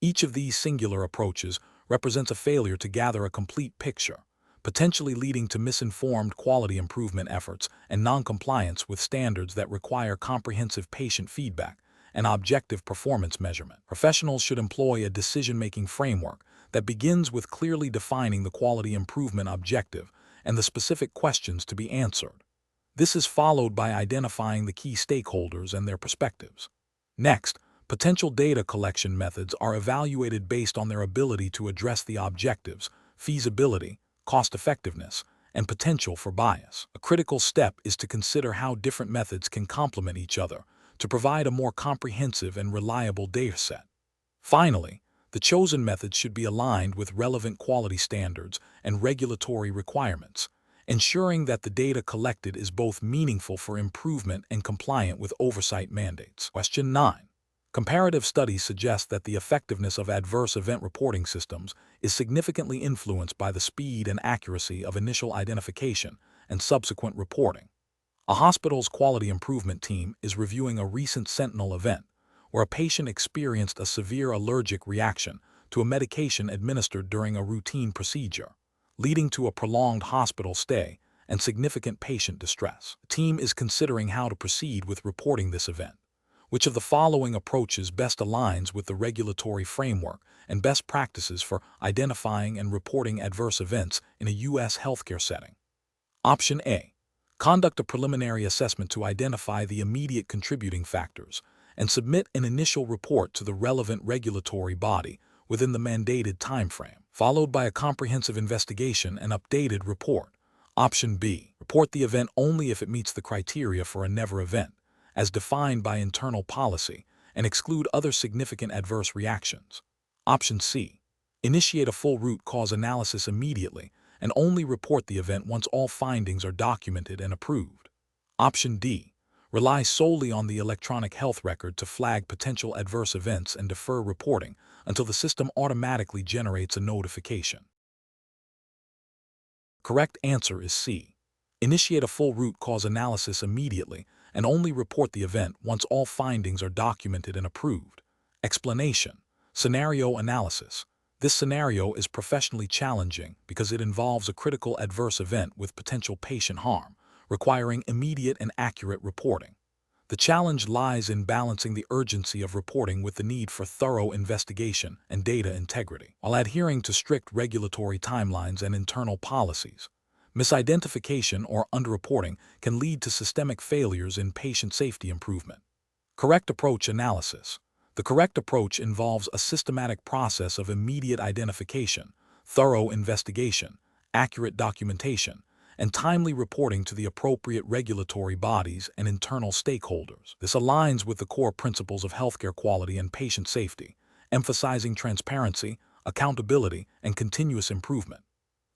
Each of these singular approaches represents a failure to gather a complete picture, potentially leading to misinformed quality improvement efforts and noncompliance with standards that require comprehensive patient feedback and objective performance measurement. Professionals should employ a decision-making framework that begins with clearly defining the quality improvement objective and the specific questions to be answered. This is followed by identifying the key stakeholders and their perspectives. Next, potential data collection methods are evaluated based on their ability to address the objectives, feasibility, cost-effectiveness, and potential for bias. A critical step is to consider how different methods can complement each other to provide a more comprehensive and reliable dataset. Finally, the chosen methods should be aligned with relevant quality standards and regulatory requirements, ensuring that the data collected is both meaningful for improvement and compliant with oversight mandates. Question 9. Comparative studies suggest that the effectiveness of adverse event reporting systems is significantly influenced by the speed and accuracy of initial identification and subsequent reporting. A hospital's quality improvement team is reviewing a recent Sentinel event where a patient experienced a severe allergic reaction to a medication administered during a routine procedure, leading to a prolonged hospital stay and significant patient distress. The team is considering how to proceed with reporting this event. Which of the following approaches best aligns with the regulatory framework and best practices for identifying and reporting adverse events in a U.S. healthcare setting? Option A. Conduct a preliminary assessment to identify the immediate contributing factors and submit an initial report to the relevant regulatory body within the mandated timeframe, followed by a comprehensive investigation and updated report. Option B. Report the event only if it meets the criteria for a never event, as defined by internal policy, and exclude other significant adverse reactions. Option C. Initiate a full root cause analysis immediately and only report the event once all findings are documented and approved. Option D. Rely solely on the electronic health record to flag potential adverse events and defer reporting until the system automatically generates a notification. Correct answer is C. Initiate a full root cause analysis immediately and only report the event once all findings are documented and approved. Explanation. Scenario analysis. This scenario is professionally challenging because it involves a critical adverse event with potential patient harm, requiring immediate and accurate reporting. The challenge lies in balancing the urgency of reporting with the need for thorough investigation and data integrity, while adhering to strict regulatory timelines and internal policies. Misidentification or underreporting can lead to systemic failures in patient safety improvement. Correct approach analysis. The correct approach involves a systematic process of immediate identification, thorough investigation, accurate documentation, and timely reporting to the appropriate regulatory bodies and internal stakeholders. This aligns with the core principles of healthcare quality and patient safety, emphasizing transparency, accountability, and continuous improvement.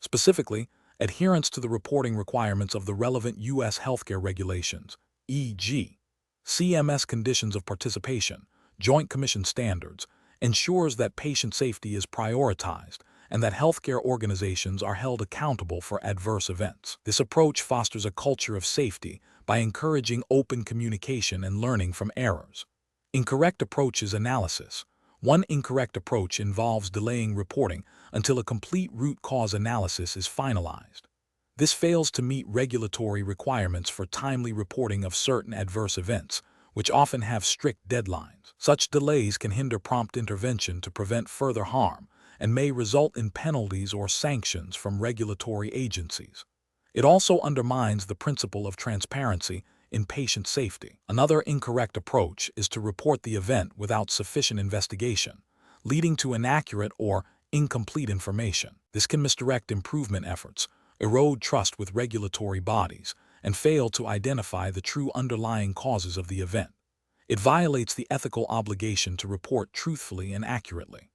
Specifically, adherence to the reporting requirements of the relevant U.S. healthcare regulations, e.g., CMS conditions of participation, Joint Commission standards, ensures that patient safety is prioritized and that healthcare organizations are held accountable for adverse events. This approach fosters a culture of safety by encouraging open communication and learning from errors. Incorrect approaches analysis. One incorrect approach involves delaying reporting until a complete root cause analysis is finalized. This fails to meet regulatory requirements for timely reporting of certain adverse events, which often have strict deadlines. Such delays can hinder prompt intervention to prevent further harm and may result in penalties or sanctions from regulatory agencies. It also undermines the principle of transparency in patient safety. Another incorrect approach is to report the event without sufficient investigation, leading to inaccurate or incomplete information. This can misdirect improvement efforts, erode trust with regulatory bodies, and fail to identify the true underlying causes of the event. It violates the ethical obligation to report truthfully and accurately.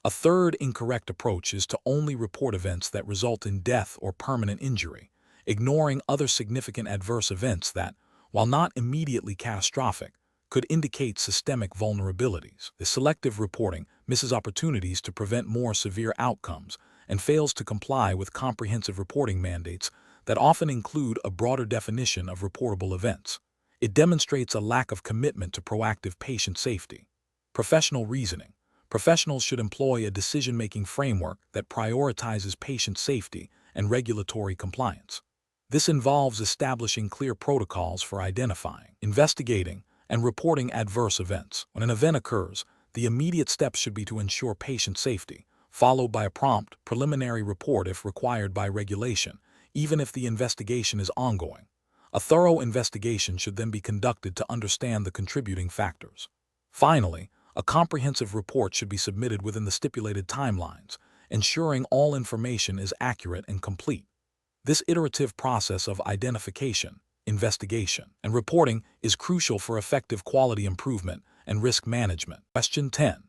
A third incorrect approach is to only report events that result in death or permanent injury, ignoring other significant adverse events that, while not immediately catastrophic, could indicate systemic vulnerabilities. This selective reporting misses opportunities to prevent more severe outcomes and fails to comply with comprehensive reporting mandates that often include a broader definition of reportable events. It demonstrates a lack of commitment to proactive patient safety. Professional reasoning. Professionals should employ a decision-making framework that prioritizes patient safety and regulatory compliance. This involves establishing clear protocols for identifying, investigating, and reporting adverse events. When an event occurs, the immediate steps should be to ensure patient safety, followed by a prompt, preliminary report if required by regulation, even if the investigation is ongoing. A thorough investigation should then be conducted to understand the contributing factors. Finally, a comprehensive report should be submitted within the stipulated timelines, ensuring all information is accurate and complete. This iterative process of identification, investigation, and reporting is crucial for effective quality improvement and risk management. Question 10.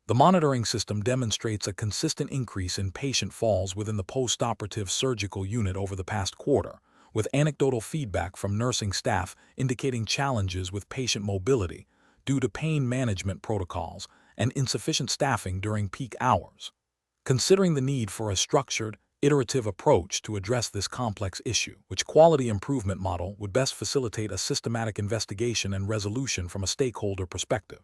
The monitoring system demonstrates a consistent increase in patient falls within the post-operative surgical unit over the past quarter, with anecdotal feedback from nursing staff indicating challenges with patient mobility due to pain management protocols and insufficient staffing during peak hours. Considering the need for a structured, iterative approach to address this complex issue, which quality improvement model would best facilitate a systematic investigation and resolution from a stakeholder perspective?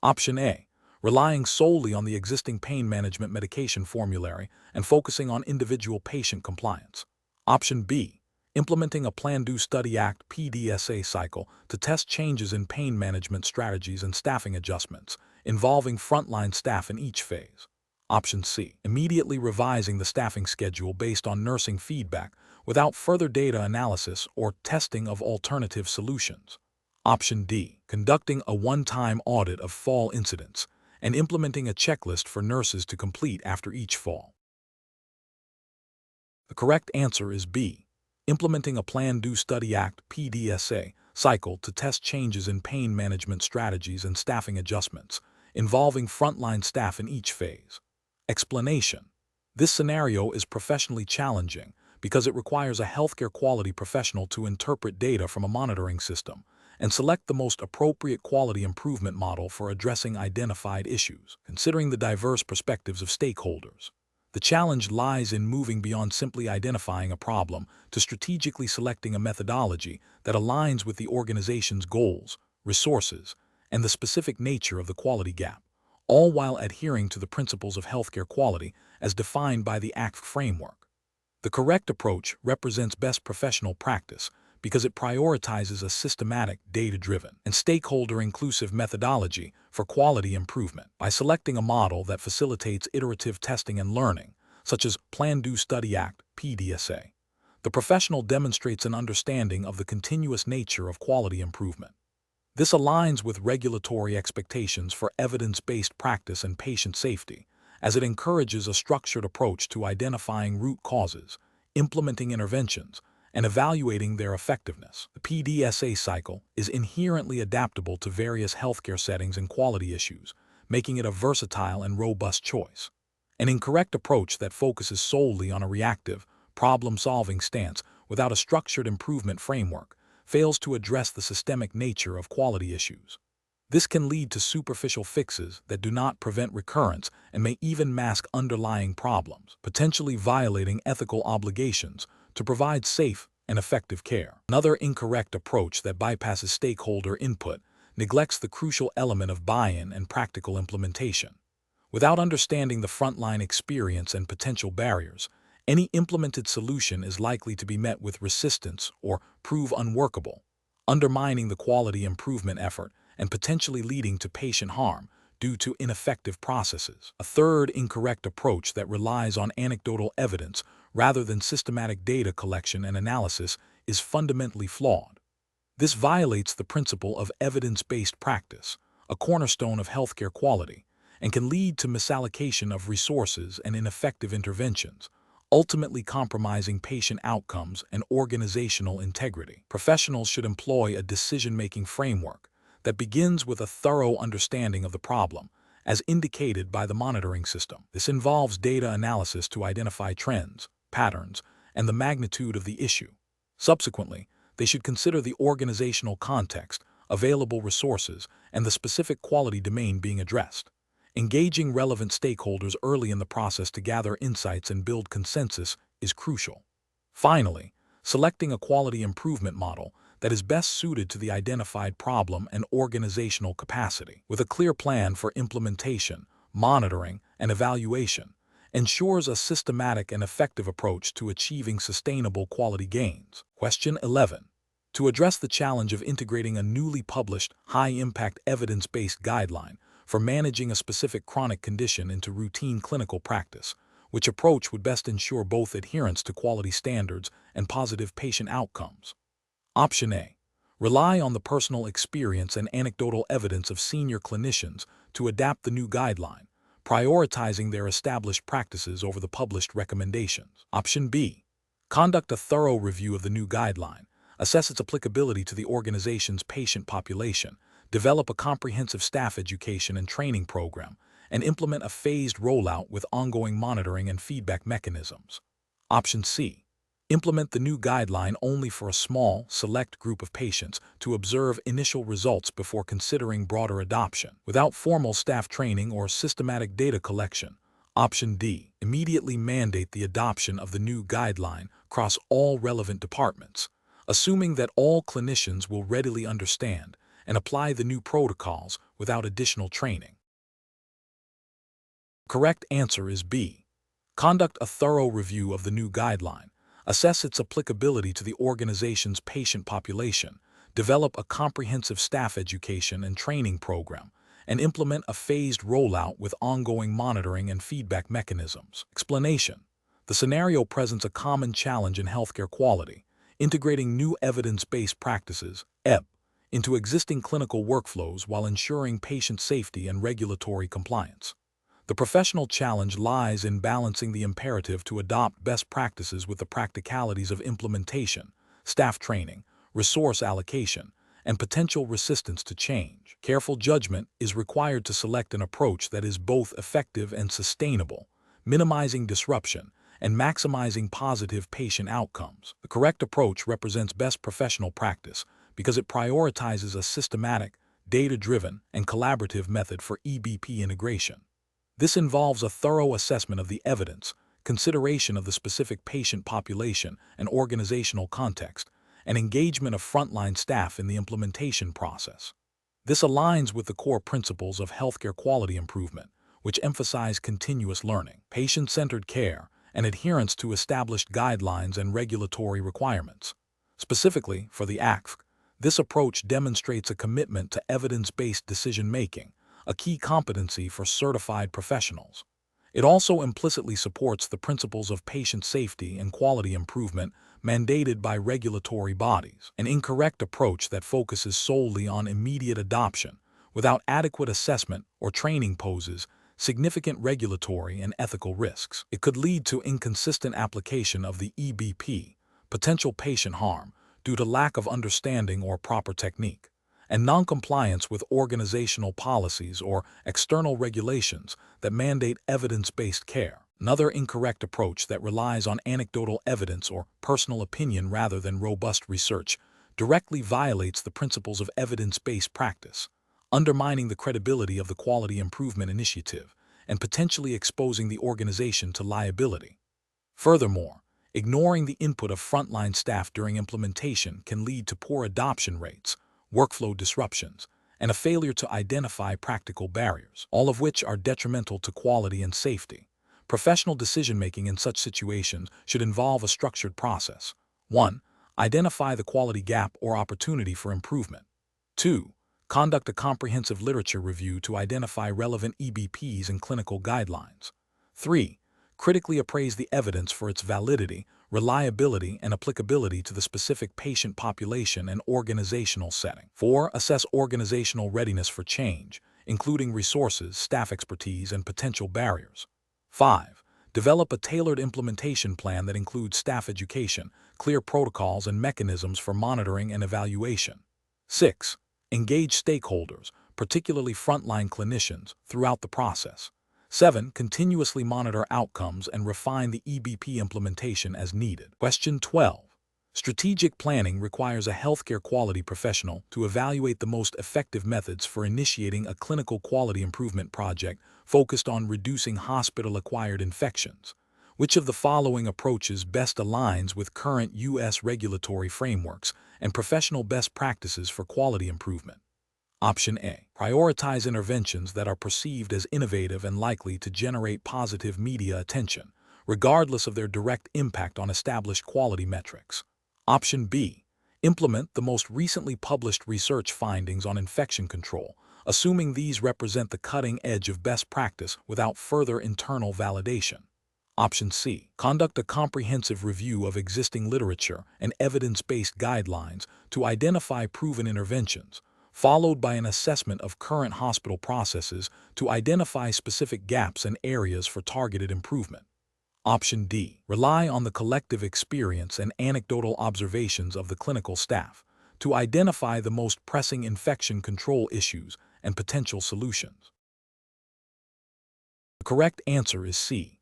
Option A. Relying solely on the existing pain management medication formulary and focusing on individual patient compliance. Option B. Implementing a Plan-Do Study Act (PDSA) cycle to test changes in pain management strategies and staffing adjustments, involving frontline staff in each phase. Option C. Immediately revising the staffing schedule based on nursing feedback without further data analysis or testing of alternative solutions. Option D. Conducting a one-time audit of fall incidents and implementing a checklist for nurses to complete after each fall. The correct answer is B. Implementing a Plan-Do Study Act (PDSA) cycle to test changes in pain management strategies and staffing adjustments, involving frontline staff in each phase. Explanation. This scenario is professionally challenging because it requires a healthcare quality professional to interpret data from a monitoring system and select the most appropriate quality improvement model for addressing identified issues, considering the diverse perspectives of stakeholders. The challenge lies in moving beyond simply identifying a problem to strategically selecting a methodology that aligns with the organization's goals, resources, and the specific nature of the quality gap, all while adhering to the principles of healthcare quality as defined by the ACPHQ framework. The correct approach represents best professional practice because it prioritizes a systematic, data-driven, and stakeholder-inclusive methodology for quality improvement. By selecting a model that facilitates iterative testing and learning, such as Plan Do Study Act, PDSA, the professional demonstrates an understanding of the continuous nature of quality improvement. This aligns with regulatory expectations for evidence-based practice and patient safety, as it encourages a structured approach to identifying root causes, implementing interventions, and evaluating their effectiveness. The PDSA cycle is inherently adaptable to various healthcare settings and quality issues, making it a versatile and robust choice. An incorrect approach that focuses solely on a reactive, problem-solving stance without a structured improvement framework fails to address the systemic nature of quality issues. This can lead to superficial fixes that do not prevent recurrence and may even mask underlying problems, potentially violating ethical obligations to provide safe and effective care. Another incorrect approach that bypasses stakeholder input neglects the crucial element of buy-in and practical implementation. Without understanding the frontline experience and potential barriers, any implemented solution is likely to be met with resistance or prove unworkable, undermining the quality improvement effort and potentially leading to patient harm due to ineffective processes. A third incorrect approach that relies on anecdotal evidence rather than systematic data collection and analysis is fundamentally flawed. This violates the principle of evidence-based practice, a cornerstone of healthcare quality, and can lead to misallocation of resources and ineffective interventions, ultimately compromising patient outcomes and organizational integrity. Professionals should employ a decision-making framework that begins with a thorough understanding of the problem, as indicated by the monitoring system. This involves data analysis to identify trends, patterns, and the magnitude of the issue. Subsequently, they should consider the organizational context, available resources, and the specific quality domain being addressed. Engaging relevant stakeholders early in the process to gather insights and build consensus is crucial. Finally, selecting a quality improvement model that is best suited to the identified problem and organizational capacity, with a clear plan for implementation, monitoring, and evaluation, ensures a systematic and effective approach to achieving sustainable quality gains. Question 11. To address the challenge of integrating a newly published, high-impact evidence-based guideline for managing a specific chronic condition into routine clinical practice, which approach would best ensure both adherence to quality standards and positive patient outcomes? Option A. Rely on the personal experience and anecdotal evidence of senior clinicians to adapt the new guideline, prioritizing their established practices over the published recommendations. Option B. Conduct a thorough review of the new guideline, assess its applicability to the organization's patient population, develop a comprehensive staff education and training program, and implement a phased rollout with ongoing monitoring and feedback mechanisms. Option C. Implement the new guideline only for a small, select group of patients to observe initial results before considering broader adoption, without formal staff training or systematic data collection. Option D. Immediately mandate the adoption of the new guideline across all relevant departments, assuming that all clinicians will readily understand and apply the new protocols without additional training. Correct answer is B. Conduct a thorough review of the new guideline, assess its applicability to the organization's patient population, develop a comprehensive staff education and training program, and implement a phased rollout with ongoing monitoring and feedback mechanisms. Explanation. The scenario presents a common challenge in healthcare quality, integrating new evidence-based practices, (EB), into existing clinical workflows while ensuring patient safety and regulatory compliance. The professional challenge lies in balancing the imperative to adopt best practices with the practicalities of implementation, staff training, resource allocation, and potential resistance to change. Careful judgment is required to select an approach that is both effective and sustainable, minimizing disruption and maximizing positive patient outcomes. The correct approach represents best professional practice because it prioritizes a systematic, data-driven, and collaborative method for EBP integration. This involves a thorough assessment of the evidence, consideration of the specific patient population and organizational context, and engagement of frontline staff in the implementation process. This aligns with the core principles of healthcare quality improvement, which emphasize continuous learning, patient-centered care, and adherence to established guidelines and regulatory requirements. Specifically, for the ACPHQ, this approach demonstrates a commitment to evidence-based decision-making, a key competency for certified professionals. It also implicitly supports the principles of patient safety and quality improvement mandated by regulatory bodies. An incorrect approach that focuses solely on immediate adoption without adequate assessment or training poses significant regulatory and ethical risks. It could lead to inconsistent application of the EBP, potential patient harm, due to lack of understanding or proper technique, and noncompliance with organizational policies or external regulations that mandate evidence-based care. Another incorrect approach that relies on anecdotal evidence or personal opinion rather than robust research directly violates the principles of evidence-based practice, undermining the credibility of the quality improvement initiative and potentially exposing the organization to liability. Furthermore, ignoring the input of frontline staff during implementation can lead to poor adoption rates, workflow disruptions, and a failure to identify practical barriers, all of which are detrimental to quality and safety. Professional decision-making in such situations should involve a structured process. 1. Identify the quality gap or opportunity for improvement. 2. Conduct a comprehensive literature review to identify relevant EBPs and clinical guidelines. 3. Critically appraise the evidence for its validity, reliability, and applicability to the specific patient population and organizational setting. 4. Assess organizational readiness for change, including resources, staff expertise, and potential barriers. 5. Develop a tailored implementation plan that includes staff education, clear protocols, and mechanisms for monitoring and evaluation. 6. Engage stakeholders, particularly frontline clinicians, throughout the process. 7. Continuously monitor outcomes and refine the EBP implementation as needed. Question 12. Strategic planning requires a healthcare quality professional to evaluate the most effective methods for initiating a clinical quality improvement project focused on reducing hospital-acquired infections. Which of the following approaches best aligns with current U.S. regulatory frameworks and professional best practices for quality improvement? Option A. Prioritize interventions that are perceived as innovative and likely to generate positive media attention, regardless of their direct impact on established quality metrics. Option B. Implement the most recently published research findings on infection control, assuming these represent the cutting edge of best practice without further internal validation. Option C. Conduct a comprehensive review of existing literature and evidence-based guidelines to identify proven interventions, followed by an assessment of current hospital processes to identify specific gaps and areas for targeted improvement. Option D. Rely on the collective experience and anecdotal observations of the clinical staff to identify the most pressing infection control issues and potential solutions. The correct answer is C.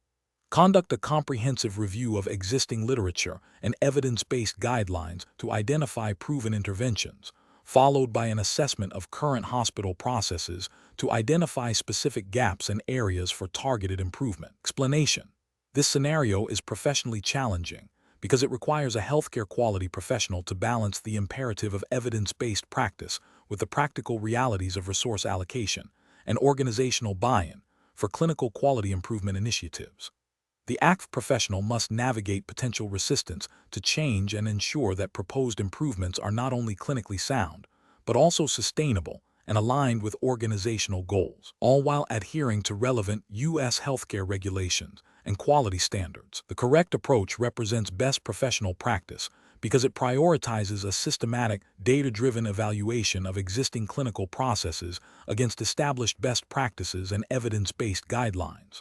Conduct a comprehensive review of existing literature and evidence-based guidelines to identify proven interventions, followed by an assessment of current hospital processes to identify specific gaps and areas for targeted improvement. Explanation. This scenario is professionally challenging because it requires a healthcare quality professional to balance the imperative of evidence-based practice with the practical realities of resource allocation and organizational buy-in for clinical quality improvement initiatives. The ACPHQ professional must navigate potential resistance to change and ensure that proposed improvements are not only clinically sound, but also sustainable and aligned with organizational goals, all while adhering to relevant U.S. healthcare regulations and quality standards. The correct approach represents best professional practice because it prioritizes a systematic, data-driven evaluation of existing clinical processes against established best practices and evidence-based guidelines.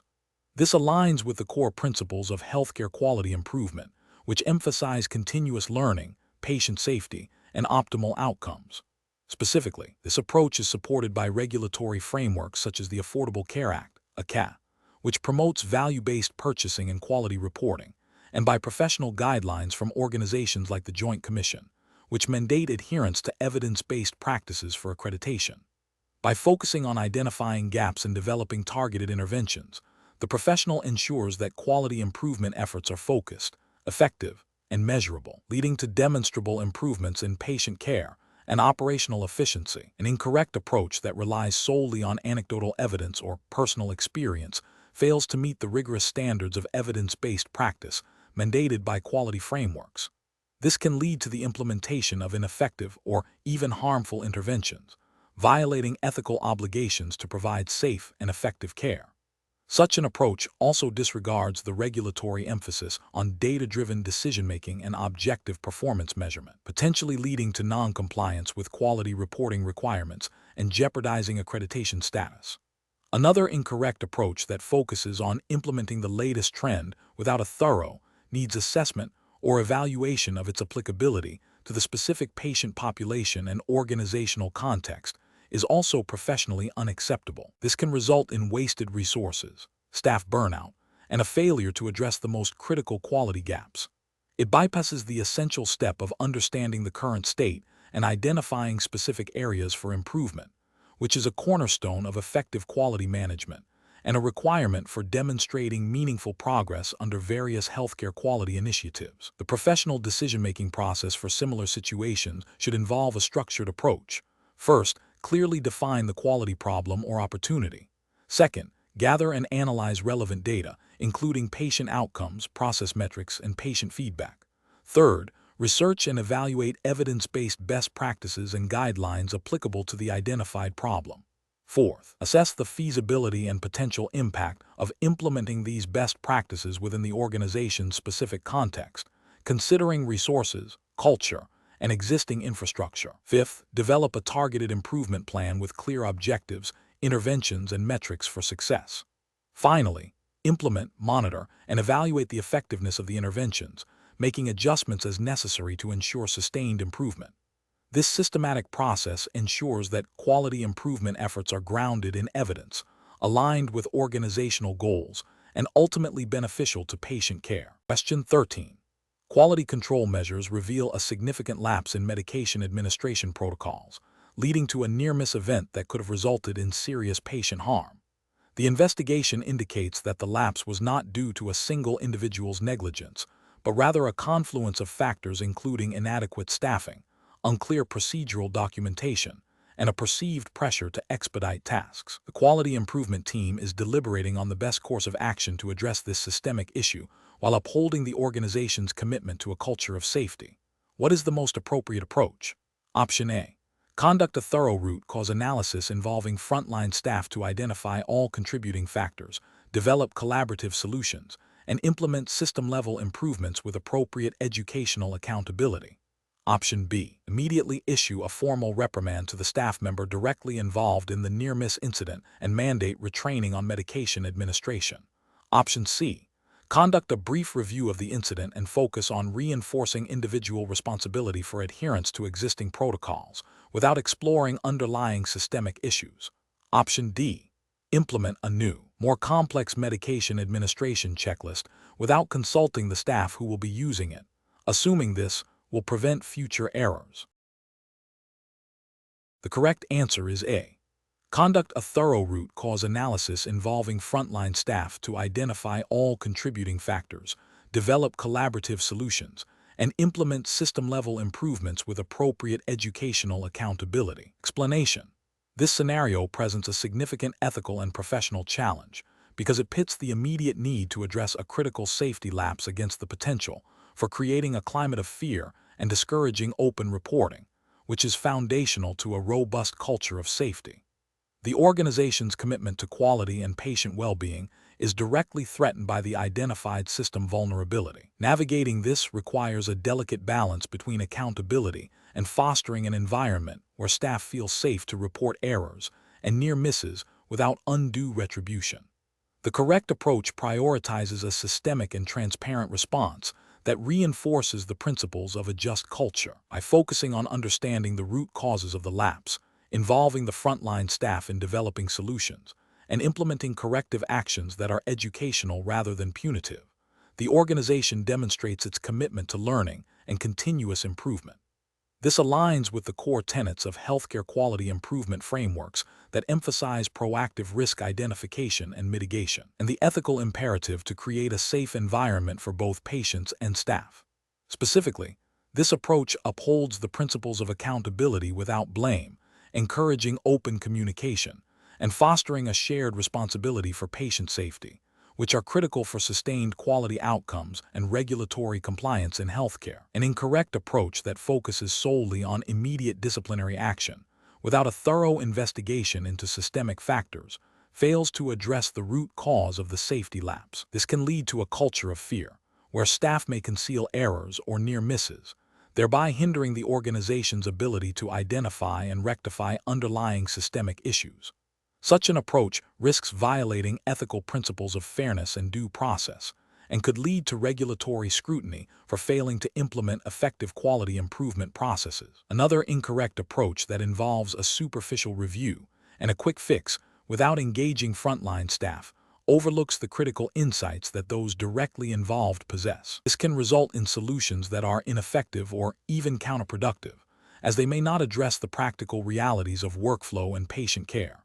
This aligns with the core principles of healthcare quality improvement, which emphasize continuous learning, patient safety, and optimal outcomes. Specifically, this approach is supported by regulatory frameworks such as the Affordable Care Act, ACA, which promotes value-based purchasing and quality reporting, and by professional guidelines from organizations like the Joint Commission, which mandate adherence to evidence-based practices for accreditation. By focusing on identifying gaps and developing targeted interventions, The professional ensures that quality improvement efforts are focused, effective, and measurable, leading to demonstrable improvements in patient care and operational efficiency. An incorrect approach that relies solely on anecdotal evidence or personal experience fails to meet the rigorous standards of evidence-based practice mandated by quality frameworks. This can lead to the implementation of ineffective or even harmful interventions, violating ethical obligations to provide safe and effective care. Such an approach also disregards the regulatory emphasis on data-driven decision-making and objective performance measurement, potentially leading to non-compliance with quality reporting requirements and jeopardizing accreditation status. Another incorrect approach that focuses on implementing the latest trend without a thorough, needs assessment or evaluation of its applicability to the specific patient population and organizational context is also professionally unacceptable. This can result in wasted resources, staff burnout, and a failure to address the most critical quality gaps. It bypasses the essential step of understanding the current state and identifying specific areas for improvement, which is a cornerstone of effective quality management and a requirement for demonstrating meaningful progress under various healthcare quality initiatives. The professional decision-making process for similar situations should involve a structured approach. First, clearly define the quality problem or opportunity. Second, gather and analyze relevant data, including patient outcomes, process metrics, and patient feedback. Third, research and evaluate evidence-based best practices and guidelines applicable to the identified problem. Fourth, assess the feasibility and potential impact of implementing these best practices within the organization's specific context, considering resources, culture, and existing infrastructure. Fifth, develop a targeted improvement plan with clear objectives, interventions, and metrics for success. Finally, implement, monitor, and evaluate the effectiveness of the interventions, making adjustments as necessary to ensure sustained improvement. This systematic process ensures that quality improvement efforts are grounded in evidence, aligned with organizational goals, and ultimately beneficial to patient care. Question 13. Quality control measures reveal a significant lapse in medication administration protocols, leading to a near-miss event that could have resulted in serious patient harm. The investigation indicates that the lapse was not due to a single individual's negligence, but rather a confluence of factors including inadequate staffing, unclear procedural documentation, and a perceived pressure to expedite tasks. The quality improvement team is deliberating on the best course of action to address this systemic issue while upholding the organization's commitment to a culture of safety. What is the most appropriate approach? Option A. Conduct a thorough root cause analysis involving frontline staff to identify all contributing factors, develop collaborative solutions, and implement system-level improvements with appropriate educational accountability. Option B. Immediately issue a formal reprimand to the staff member directly involved in the near-miss incident and mandate retraining on medication administration. Option C. Conduct a brief review of the incident and focus on reinforcing individual responsibility for adherence to existing protocols without exploring underlying systemic issues. Option D. Implement a new, more complex medication administration checklist without consulting the staff who will be using it. Assuming this will prevent future errors. The correct answer is A. Conduct a thorough root cause analysis involving frontline staff to identify all contributing factors, develop collaborative solutions, and implement system-level improvements with appropriate educational accountability. Explanation. This scenario presents a significant ethical and professional challenge because it pits the immediate need to address a critical safety lapse against the potential for creating a climate of fear and discouraging open reporting, which is foundational to a robust culture of safety. The organization's commitment to quality and patient well-being is directly threatened by the identified system vulnerability. Navigating this requires a delicate balance between accountability and fostering an environment where staff feel safe to report errors and near misses without undue retribution. The correct approach prioritizes a systemic and transparent response that reinforces the principles of a just culture by focusing on understanding the root causes of the lapse, involving the frontline staff in developing solutions, and implementing corrective actions that are educational rather than punitive. The organization demonstrates its commitment to learning and continuous improvement. This aligns with the core tenets of healthcare quality improvement frameworks that emphasize proactive risk identification and mitigation, and the ethical imperative to create a safe environment for both patients and staff. Specifically, this approach upholds the principles of accountability without blame, encouraging open communication, and fostering a shared responsibility for patient safety, which are critical for sustained quality outcomes and regulatory compliance in healthcare. An incorrect approach that focuses solely on immediate disciplinary action, without a thorough investigation into systemic factors, fails to address the root cause of the safety lapse. This can lead to a culture of fear, where staff may conceal errors or near misses, thereby hindering the organization's ability to identify and rectify underlying systemic issues. Such an approach risks violating ethical principles of fairness and due process, and could lead to regulatory scrutiny for failing to implement effective quality improvement processes. Another incorrect approach that involves a superficial review and a quick fix without engaging frontline staff overlooks the critical insights that those directly involved possess. This can result in solutions that are ineffective or even counterproductive, as they may not address the practical realities of workflow and patient care.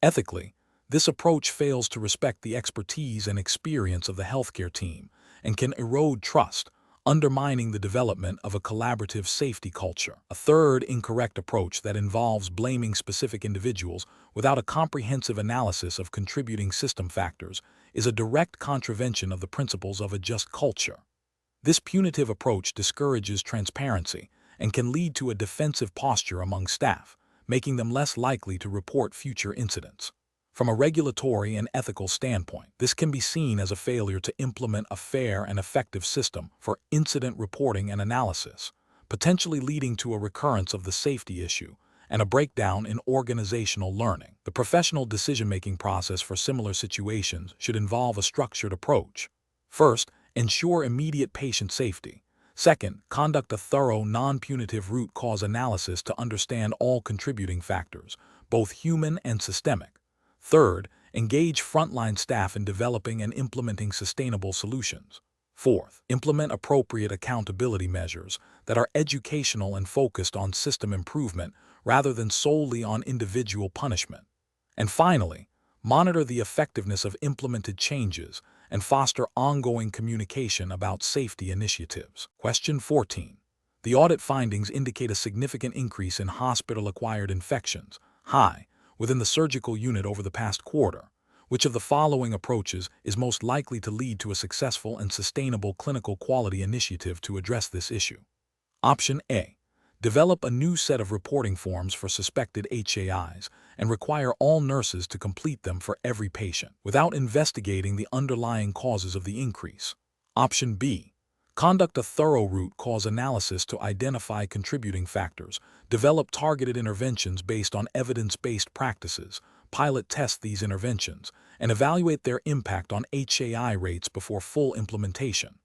Ethically, this approach fails to respect the expertise and experience of the healthcare team and can erode trust, undermining the development of a collaborative safety culture. A third incorrect approach that involves blaming specific individuals without a comprehensive analysis of contributing system factors is a direct contravention of the principles of a just culture. This punitive approach discourages transparency and can lead to a defensive posture among staff, making them less likely to report future incidents. From a regulatory and ethical standpoint, this can be seen as a failure to implement a fair and effective system for incident reporting and analysis, potentially leading to a recurrence of the safety issue and a breakdown in organizational learning. The professional decision-making process for similar situations should involve a structured approach. First, ensure immediate patient safety. Second, conduct a thorough, non-punitive root cause analysis to understand all contributing factors, both human and systemic. Third, engage frontline staff in developing and implementing sustainable solutions. Fourth, implement appropriate accountability measures that are educational and focused on system improvement rather than solely on individual punishment. And finally, monitor the effectiveness of implemented changes and foster ongoing communication about safety initiatives. Question 14. The audit findings indicate a significant increase in hospital-acquired infections, HAI, within the surgical unit over the past quarter. Which of the following approaches is most likely to lead to a successful and sustainable clinical quality initiative to address this issue? Option A. Develop a new set of reporting forms for suspected HAIs and require all nurses to complete them for every patient, without investigating the underlying causes of the increase. Option B. Conduct a thorough root cause analysis to identify contributing factors, develop targeted interventions based on evidence-based practices, pilot test these interventions, and evaluate their impact on HAI rates before full implementation.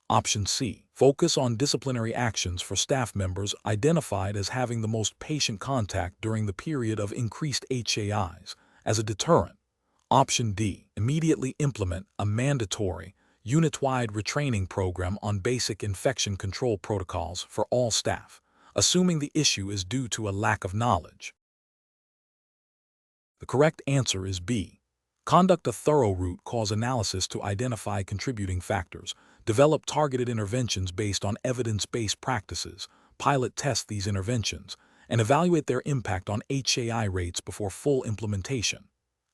Option C. Focus on disciplinary actions for staff members identified as having the most patient contact during the period of increased HAIs as a deterrent. Option D. Immediately implement a mandatory, unit-wide retraining program on basic infection control protocols for all staff, assuming the issue is due to a lack of knowledge. The correct answer is B. Conduct a thorough root cause analysis to identify contributing factors, develop targeted interventions based on evidence-based practices, pilot test these interventions, and evaluate their impact on HAI rates before full implementation.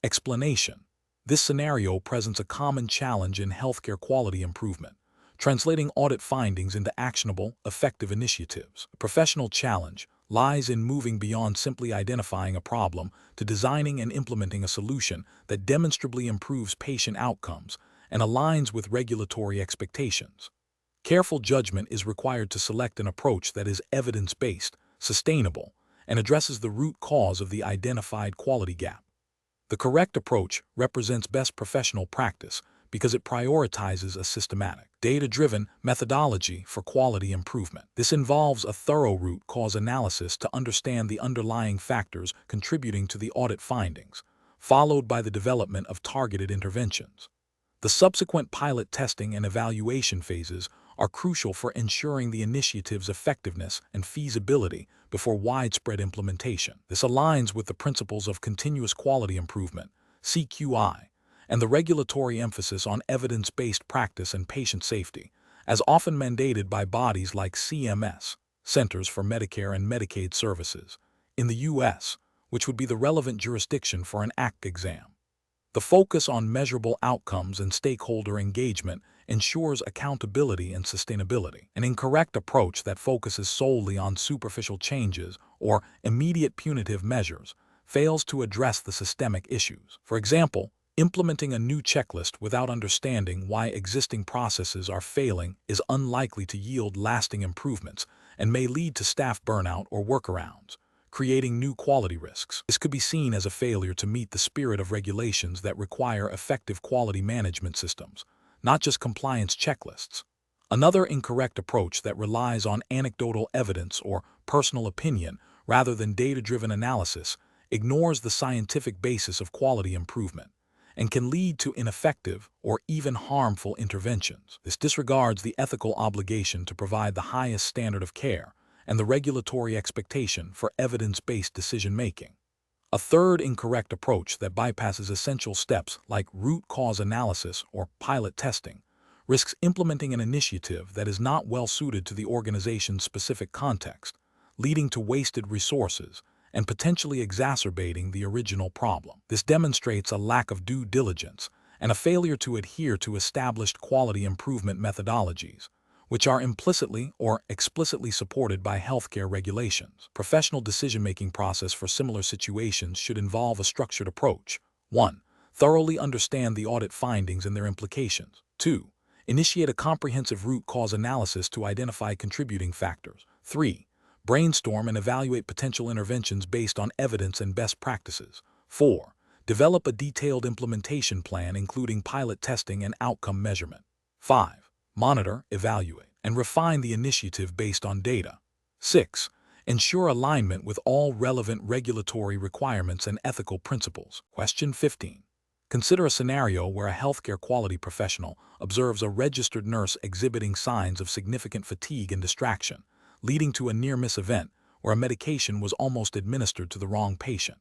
Explanation. This scenario presents a common challenge in healthcare quality improvement, translating audit findings into actionable, effective initiatives. A professional challenge lies in moving beyond simply identifying a problem to designing and implementing a solution that demonstrably improves patient outcomes and aligns with regulatory expectations. Careful judgment is required to select an approach that is evidence-based, sustainable, and addresses the root cause of the identified quality gap. The correct approach represents best professional practice because it prioritizes a systematic, data-driven methodology for quality improvement. This involves a thorough root cause analysis to understand the underlying factors contributing to the audit findings, followed by the development of targeted interventions. The subsequent pilot testing and evaluation phases are crucial for ensuring the initiative's effectiveness and feasibility before widespread implementation. This aligns with the principles of continuous quality improvement, CQI, and the regulatory emphasis on evidence-based practice and patient safety, as often mandated by bodies like CMS, Centers for Medicare and Medicaid Services, in the U.S., which would be the relevant jurisdiction for an ACPHQ exam. The focus on measurable outcomes and stakeholder engagement ensures accountability and sustainability. An incorrect approach that focuses solely on superficial changes or immediate punitive measures fails to address the systemic issues. For example, implementing a new checklist without understanding why existing processes are failing is unlikely to yield lasting improvements and may lead to staff burnout or workarounds, creating new quality risks. This could be seen as a failure to meet the spirit of regulations that require effective quality management systems, not just compliance checklists. Another incorrect approach that relies on anecdotal evidence or personal opinion rather than data-driven analysis ignores the scientific basis of quality improvement and can lead to ineffective or even harmful interventions. This disregards the ethical obligation to provide the highest standard of care and the regulatory expectation for evidence-based decision-making. A third incorrect approach that bypasses essential steps like root cause analysis or pilot testing risks implementing an initiative that is not well suited to the organization's specific context, leading to wasted resources and potentially exacerbating the original problem. This demonstrates a lack of due diligence and a failure to adhere to established quality improvement methodologies, which are implicitly or explicitly supported by healthcare regulations. Professional decision-making process for similar situations should involve a structured approach. 1. Thoroughly understand the audit findings and their implications. 2. Initiate a comprehensive root cause analysis to identify contributing factors. 3. Brainstorm and evaluate potential interventions based on evidence and best practices. 4. Develop a detailed implementation plan including pilot testing and outcome measurement. 5. Monitor, evaluate, and refine the initiative based on data. 6. Ensure alignment with all relevant regulatory requirements and ethical principles. Question 15. Consider a scenario where a healthcare quality professional observes a registered nurse exhibiting signs of significant fatigue and distraction, leading to a near-miss event where a medication was almost administered to the wrong patient.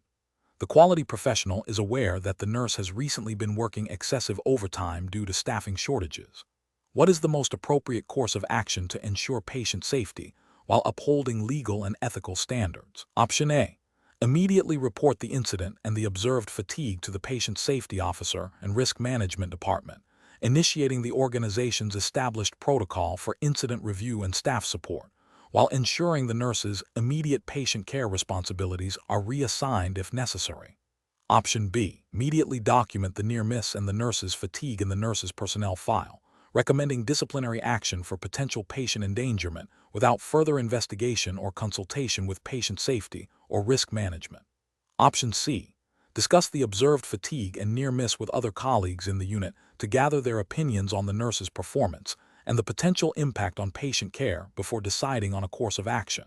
The quality professional is aware that the nurse has recently been working excessive overtime due to staffing shortages. What is the most appropriate course of action to ensure patient safety while upholding legal and ethical standards? Option A. Immediately report the incident and the observed fatigue to the patient safety officer and risk management department, initiating the organization's established protocol for incident review and staff support, while ensuring the nurse's immediate patient care responsibilities are reassigned if necessary. Option B. Immediately document the near miss and the nurse's fatigue in the nurse's personnel file, recommending disciplinary action for potential patient endangerment without further investigation or consultation with patient safety or risk management. Option C. Discuss the observed fatigue and near miss with other colleagues in the unit to gather their opinions on the nurse's performance and the potential impact on patient care before deciding on a course of action.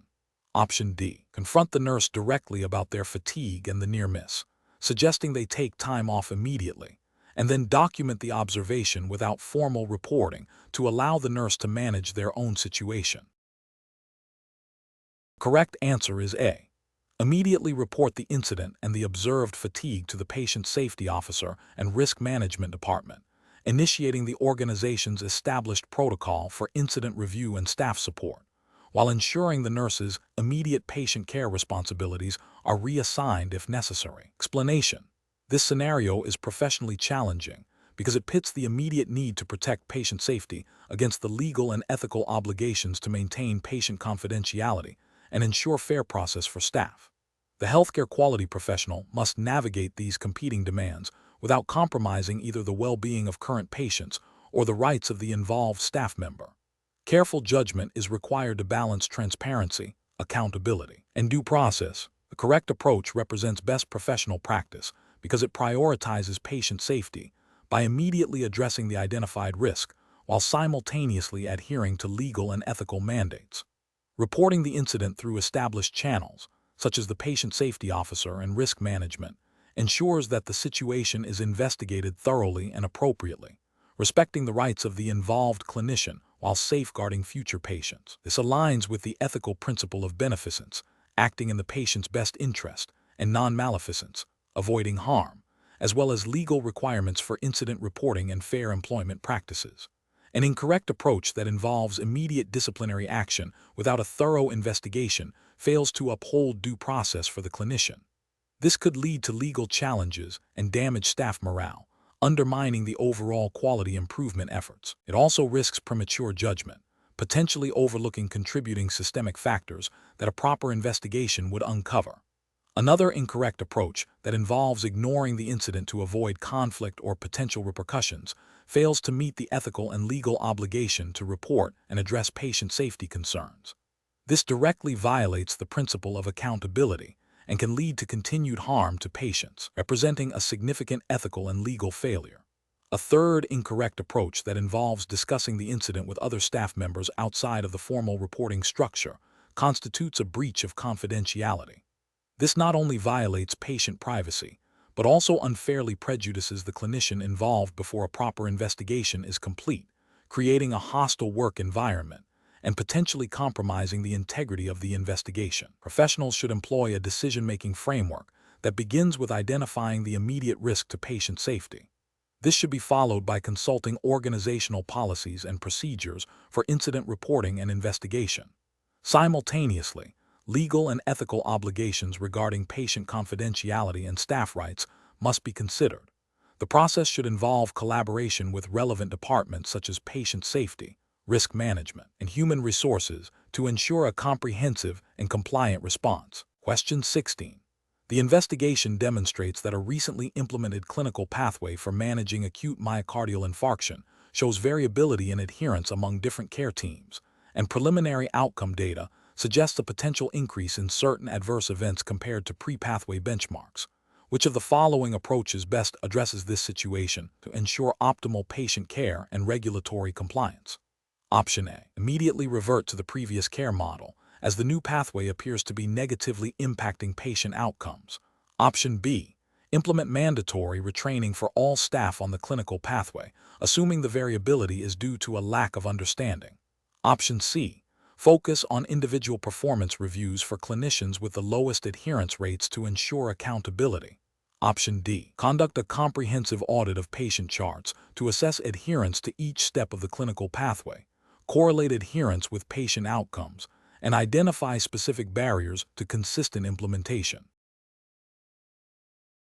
Option D. Confront the nurse directly about their fatigue and the near miss, suggesting they take time off immediately, and then document the observation without formal reporting to allow the nurse to manage their own situation. Correct answer is A. Immediately report the incident and the observed fatigue to the patient safety officer and risk management department, initiating the organization's established protocol for incident review and staff support, while ensuring the nurse's immediate patient care responsibilities are reassigned if necessary. Explanation. This scenario is professionally challenging because it pits the immediate need to protect patient safety against the legal and ethical obligations to maintain patient confidentiality and ensure fair process for staff. The healthcare quality professional must navigate these competing demands without compromising either the well-being of current patients or the rights of the involved staff member. Careful judgment is required to balance transparency, accountability, and due process. The correct approach represents best professional practice because it prioritizes patient safety by immediately addressing the identified risk while simultaneously adhering to legal and ethical mandates. Reporting the incident through established channels, such as the patient safety officer and risk management, ensures that the situation is investigated thoroughly and appropriately, respecting the rights of the involved clinician while safeguarding future patients. This aligns with the ethical principle of beneficence, acting in the patient's best interest, and non-maleficence, avoiding harm, as well as legal requirements for incident reporting and fair employment practices. An incorrect approach that involves immediate disciplinary action without a thorough investigation fails to uphold due process for the clinician. This could lead to legal challenges and damage staff morale, undermining the overall quality improvement efforts. It also risks premature judgment, potentially overlooking contributing systemic factors that a proper investigation would uncover. Another incorrect approach that involves ignoring the incident to avoid conflict or potential repercussions fails to meet the ethical and legal obligation to report and address patient safety concerns. This directly violates the principle of accountability and can lead to continued harm to patients, representing a significant ethical and legal failure. A third incorrect approach that involves discussing the incident with other staff members outside of the formal reporting structure constitutes a breach of confidentiality. This not only violates patient privacy, but also unfairly prejudices the clinician involved before a proper investigation is complete, creating a hostile work environment and potentially compromising the integrity of the investigation. Professionals should employ a decision-making framework that begins with identifying the immediate risk to patient safety. This should be followed by consulting organizational policies and procedures for incident reporting and investigation. Simultaneously, legal and ethical obligations regarding patient confidentiality and staff rights must be considered. The process should involve collaboration with relevant departments such as patient safety, risk management, and human resources to ensure a comprehensive and compliant response. Question 16. The investigation demonstrates that a recently implemented clinical pathway for managing acute myocardial infarction shows variability in adherence among different care teams, and preliminary outcome data suggests a potential increase in certain adverse events compared to pre-pathway benchmarks. Which of the following approaches best addresses this situation to ensure optimal patient care and regulatory compliance? Option A. Immediately revert to the previous care model, as the new pathway appears to be negatively impacting patient outcomes. Option B. Implement mandatory retraining for all staff on the clinical pathway, assuming the variability is due to a lack of understanding. Option C. Focus on individual performance reviews for clinicians with the lowest adherence rates to ensure accountability. Option D. Conduct a comprehensive audit of patient charts to assess adherence to each step of the clinical pathway, correlate adherence with patient outcomes, and identify specific barriers to consistent implementation.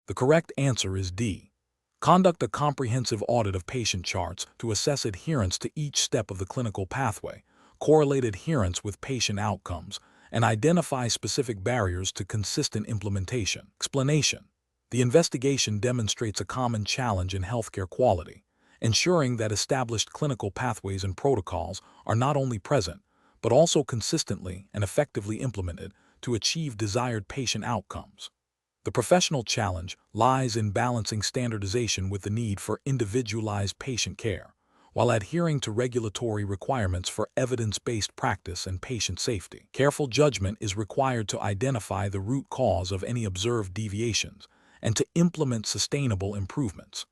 The correct answer is D. Conduct a comprehensive audit of patient charts to assess adherence to each step of the clinical pathway, correlate adherence with patient outcomes, and identify specific barriers to consistent implementation. Explanation. The investigation demonstrates a common challenge in healthcare quality, ensuring that established clinical pathways and protocols are not only present, but also consistently and effectively implemented to achieve desired patient outcomes. The professional challenge lies in balancing standardization with the need for individualized patient care, while adhering to regulatory requirements for evidence-based practice and patient safety. Careful judgment is required to identify the root cause of any observed deviations and to implement sustainable improvements.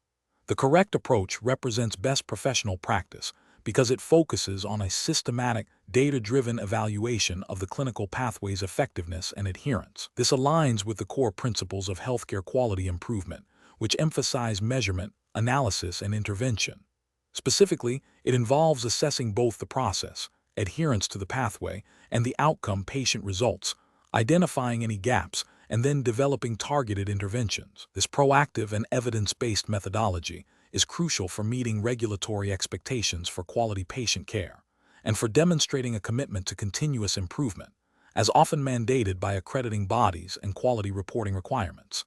The correct approach represents best professional practice because it focuses on a systematic, data-driven evaluation of the clinical pathway's effectiveness and adherence. This aligns with the core principles of healthcare quality improvement, which emphasize measurement, analysis, and intervention. Specifically, it involves assessing both the process, adherence to the pathway, and the outcome patient results, identifying any gaps, and then developing targeted interventions. This proactive and evidence-based methodology is crucial for meeting regulatory expectations for quality patient care and for demonstrating a commitment to continuous improvement, as often mandated by accrediting bodies and quality reporting requirements.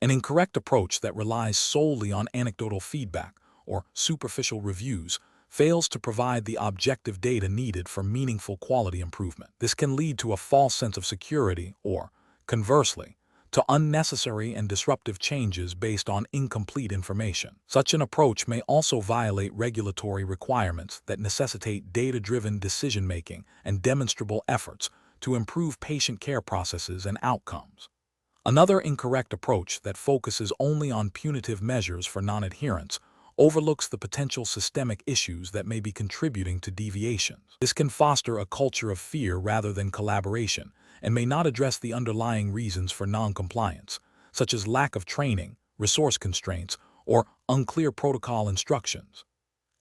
An incorrect approach that relies solely on anecdotal feedback or superficial reviews fails to provide the objective data needed for meaningful quality improvement. This can lead to a false sense of security or, conversely, to unnecessary and disruptive changes based on incomplete information. Such an approach may also violate regulatory requirements that necessitate data-driven decision-making and demonstrable efforts to improve patient care processes and outcomes. Another incorrect approach that focuses only on punitive measures for non-adherence overlooks the potential systemic issues that may be contributing to deviations. This can foster a culture of fear rather than collaboration, and may not address the underlying reasons for non-compliance, such as lack of training, resource constraints, or unclear protocol instructions.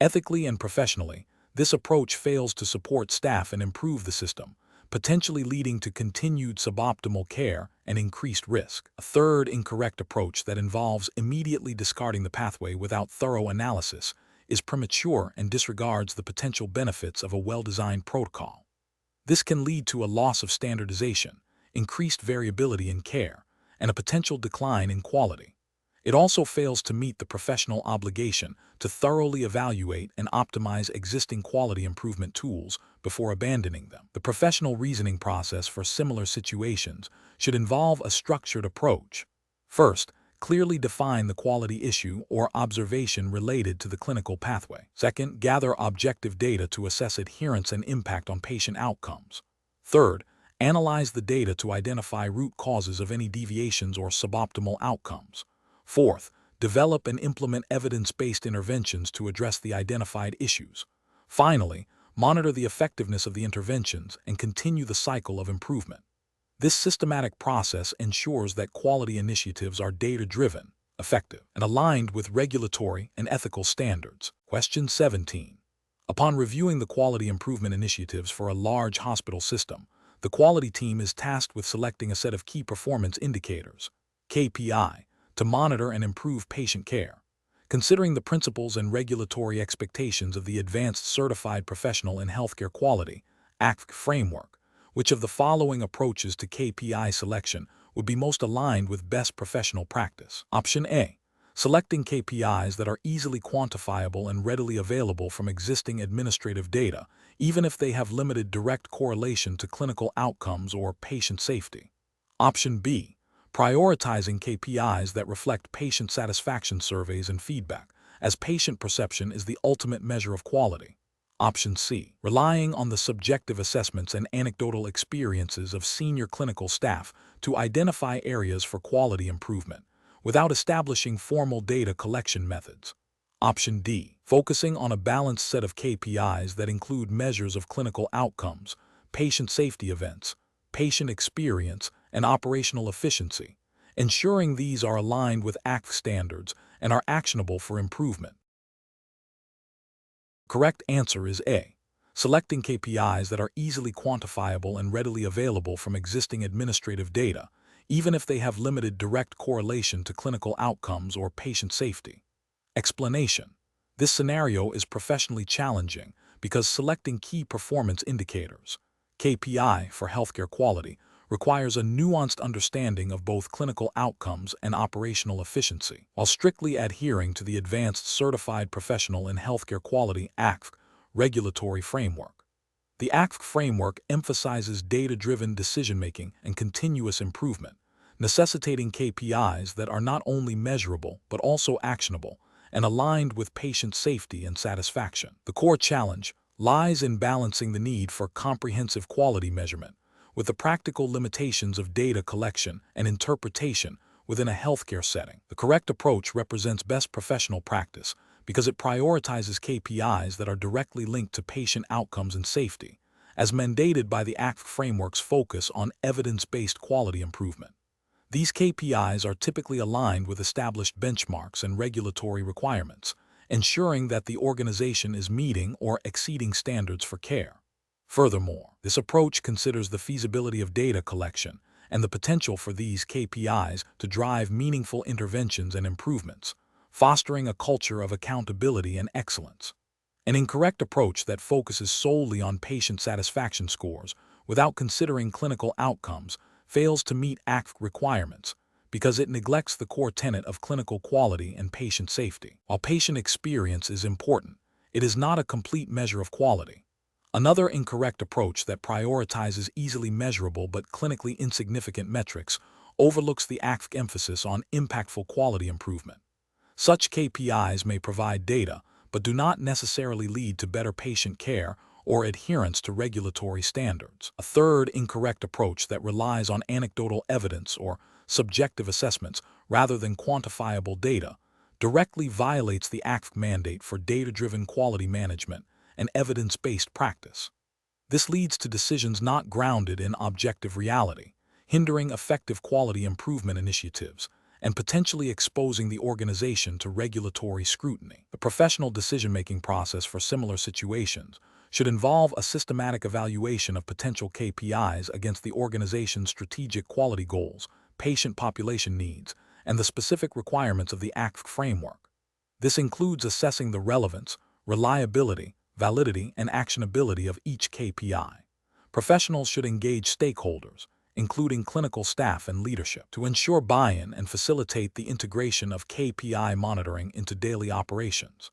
Ethically and professionally, this approach fails to support staff and improve the system, potentially leading to continued suboptimal care and increased risk. A third incorrect approach that involves immediately discarding the pathway without thorough analysis is premature and disregards the potential benefits of a well-designed protocol. This can lead to a loss of standardization, increased variability in care, and a potential decline in quality. It also fails to meet the professional obligation to thoroughly evaluate and optimize existing quality improvement tools before abandoning them. The professional reasoning process for similar situations should involve a structured approach. First, clearly define the quality issue or observation related to the clinical pathway. Second, gather objective data to assess adherence and impact on patient outcomes. Third, analyze the data to identify root causes of any deviations or suboptimal outcomes. Fourth, develop and implement evidence-based interventions to address the identified issues. Finally, monitor the effectiveness of the interventions and continue the cycle of improvement. This systematic process ensures that quality initiatives are data-driven, effective, and aligned with regulatory and ethical standards. Question 17. Upon reviewing the quality improvement initiatives for a large hospital system, the quality team is tasked with selecting a set of key performance indicators, KPI, to monitor and improve patient care. Considering the principles and regulatory expectations of the Advanced Certified Professional in Healthcare Quality (ACPHQ) framework, which of the following approaches to KPI selection would be most aligned with best professional practice? Option A. Selecting KPIs that are easily quantifiable and readily available from existing administrative data, even if they have limited direct correlation to clinical outcomes or patient safety. Option B. Prioritizing KPIs that reflect patient satisfaction surveys and feedback, as patient perception is the ultimate measure of quality. Option C. Relying on the subjective assessments and anecdotal experiences of senior clinical staff to identify areas for quality improvement, without establishing formal data collection methods. Option D. Focusing on a balanced set of KPIs that include measures of clinical outcomes, patient safety events, patient experience, and operational efficiency, ensuring these are aligned with ACPHQ standards and are actionable for improvement. Correct answer is A. Selecting KPIs that are easily quantifiable and readily available from existing administrative data, even if they have limited direct correlation to clinical outcomes or patient safety. Explanation: this scenario is professionally challenging because selecting key performance indicators, KPI, for healthcare quality requires a nuanced understanding of both clinical outcomes and operational efficiency, while strictly adhering to the Advanced Certified Professional in Healthcare Quality (ACPHQ) regulatory framework. The ACPHQ framework emphasizes data-driven decision-making and continuous improvement, necessitating KPIs that are not only measurable but also actionable and aligned with patient safety and satisfaction. The core challenge lies in balancing the need for comprehensive quality measurement with the practical limitations of data collection and interpretation within a healthcare setting. The correct approach represents best professional practice because it prioritizes KPIs that are directly linked to patient outcomes and safety, as mandated by the ACPHQ framework's focus on evidence-based quality improvement. These KPIs are typically aligned with established benchmarks and regulatory requirements, ensuring that the organization is meeting or exceeding standards for care. Furthermore, this approach considers the feasibility of data collection and the potential for these KPIs to drive meaningful interventions and improvements, fostering a culture of accountability and excellence. An incorrect approach that focuses solely on patient satisfaction scores without considering clinical outcomes fails to meet ACPHQ requirements because it neglects the core tenet of clinical quality and patient safety. While patient experience is important, it is not a complete measure of quality. Another incorrect approach that prioritizes easily measurable but clinically insignificant metrics overlooks the ACPHQ emphasis on impactful quality improvement. Such KPIs may provide data, but do not necessarily lead to better patient care or adherence to regulatory standards. A third incorrect approach that relies on anecdotal evidence or subjective assessments rather than quantifiable data directly violates the ACPHQ mandate for data-driven quality management and evidence-based practice. This leads to decisions not grounded in objective reality, hindering effective quality improvement initiatives, and potentially exposing the organization to regulatory scrutiny. The professional decision-making process for similar situations should involve a systematic evaluation of potential KPIs against the organization's strategic quality goals, patient population needs, and the specific requirements of the ACPHQ framework. This includes assessing the relevance, reliability, validity, and actionability of each KPI. Professionals should engage stakeholders, including clinical staff and leadership, to ensure buy-in and facilitate the integration of KPI monitoring into daily operations.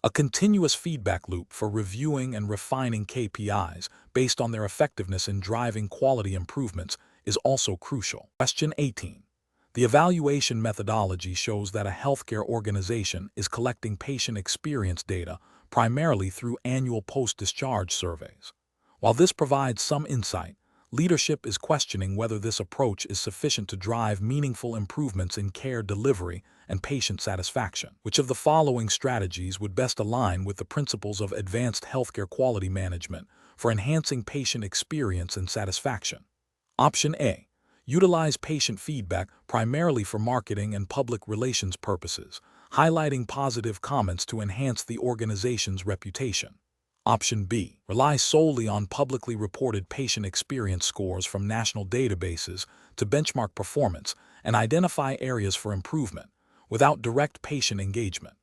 A continuous feedback loop for reviewing and refining KPIs based on their effectiveness in driving quality improvements is also crucial. Question 18. The evaluation methodology shows that a healthcare organization is collecting patient experience data primarily through annual post-discharge surveys. While this provides some insight, leadership is questioning whether this approach is sufficient to drive meaningful improvements in care delivery and patient satisfaction. Which of the following strategies would best align with the principles of advanced healthcare quality management for enhancing patient experience and satisfaction? Option A. Utilize patient feedback primarily for marketing and public relations purposes, highlighting positive comments to enhance the organization's reputation. Option B. Rely solely on publicly reported patient experience scores from national databases to benchmark performance and identify areas for improvement, without direct patient engagement.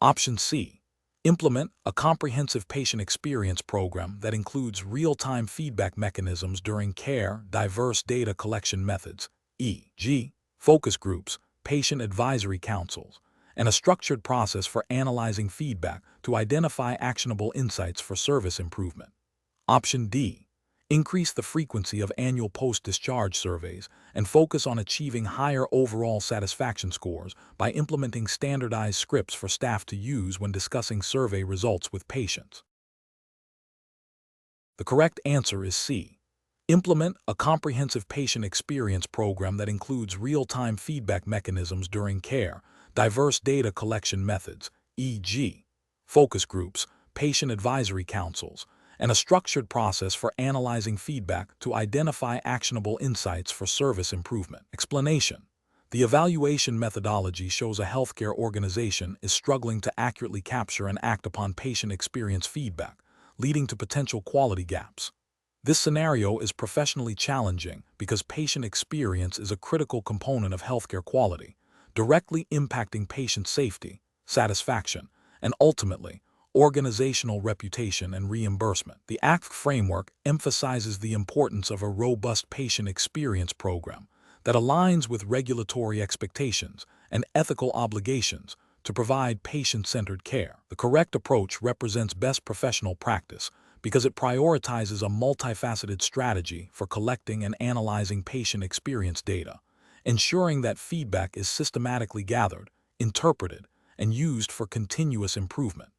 Option C. Implement a comprehensive patient experience program that includes real-time feedback mechanisms during care, diverse data collection methods, e.g., focus groups, patient advisory councils, and a structured process for analyzing feedback to identify actionable insights for service improvement. Option D. Increase the frequency of annual post-discharge surveys and focus on achieving higher overall satisfaction scores by implementing standardized scripts for staff to use when discussing survey results with patients. The correct answer is C. Implement a comprehensive patient experience program that includes real-time feedback mechanisms during care, diverse data collection methods, e.g., focus groups, patient advisory councils, and a structured process for analyzing feedback to identify actionable insights for service improvement. Explanation. The evaluation methodology shows a healthcare organization is struggling to accurately capture and act upon patient experience feedback, leading to potential quality gaps. This scenario is professionally challenging because patient experience is a critical component of healthcare quality, directly impacting patient safety, satisfaction, and ultimately, organizational reputation and reimbursement. The ACPHQ framework emphasizes the importance of a robust patient experience program that aligns with regulatory expectations and ethical obligations to provide patient-centered care. The correct approach represents best professional practice because it prioritizes a multifaceted strategy for collecting and analyzing patient experience data, ensuring that feedback is systematically gathered, interpreted, and used for continuous improvement.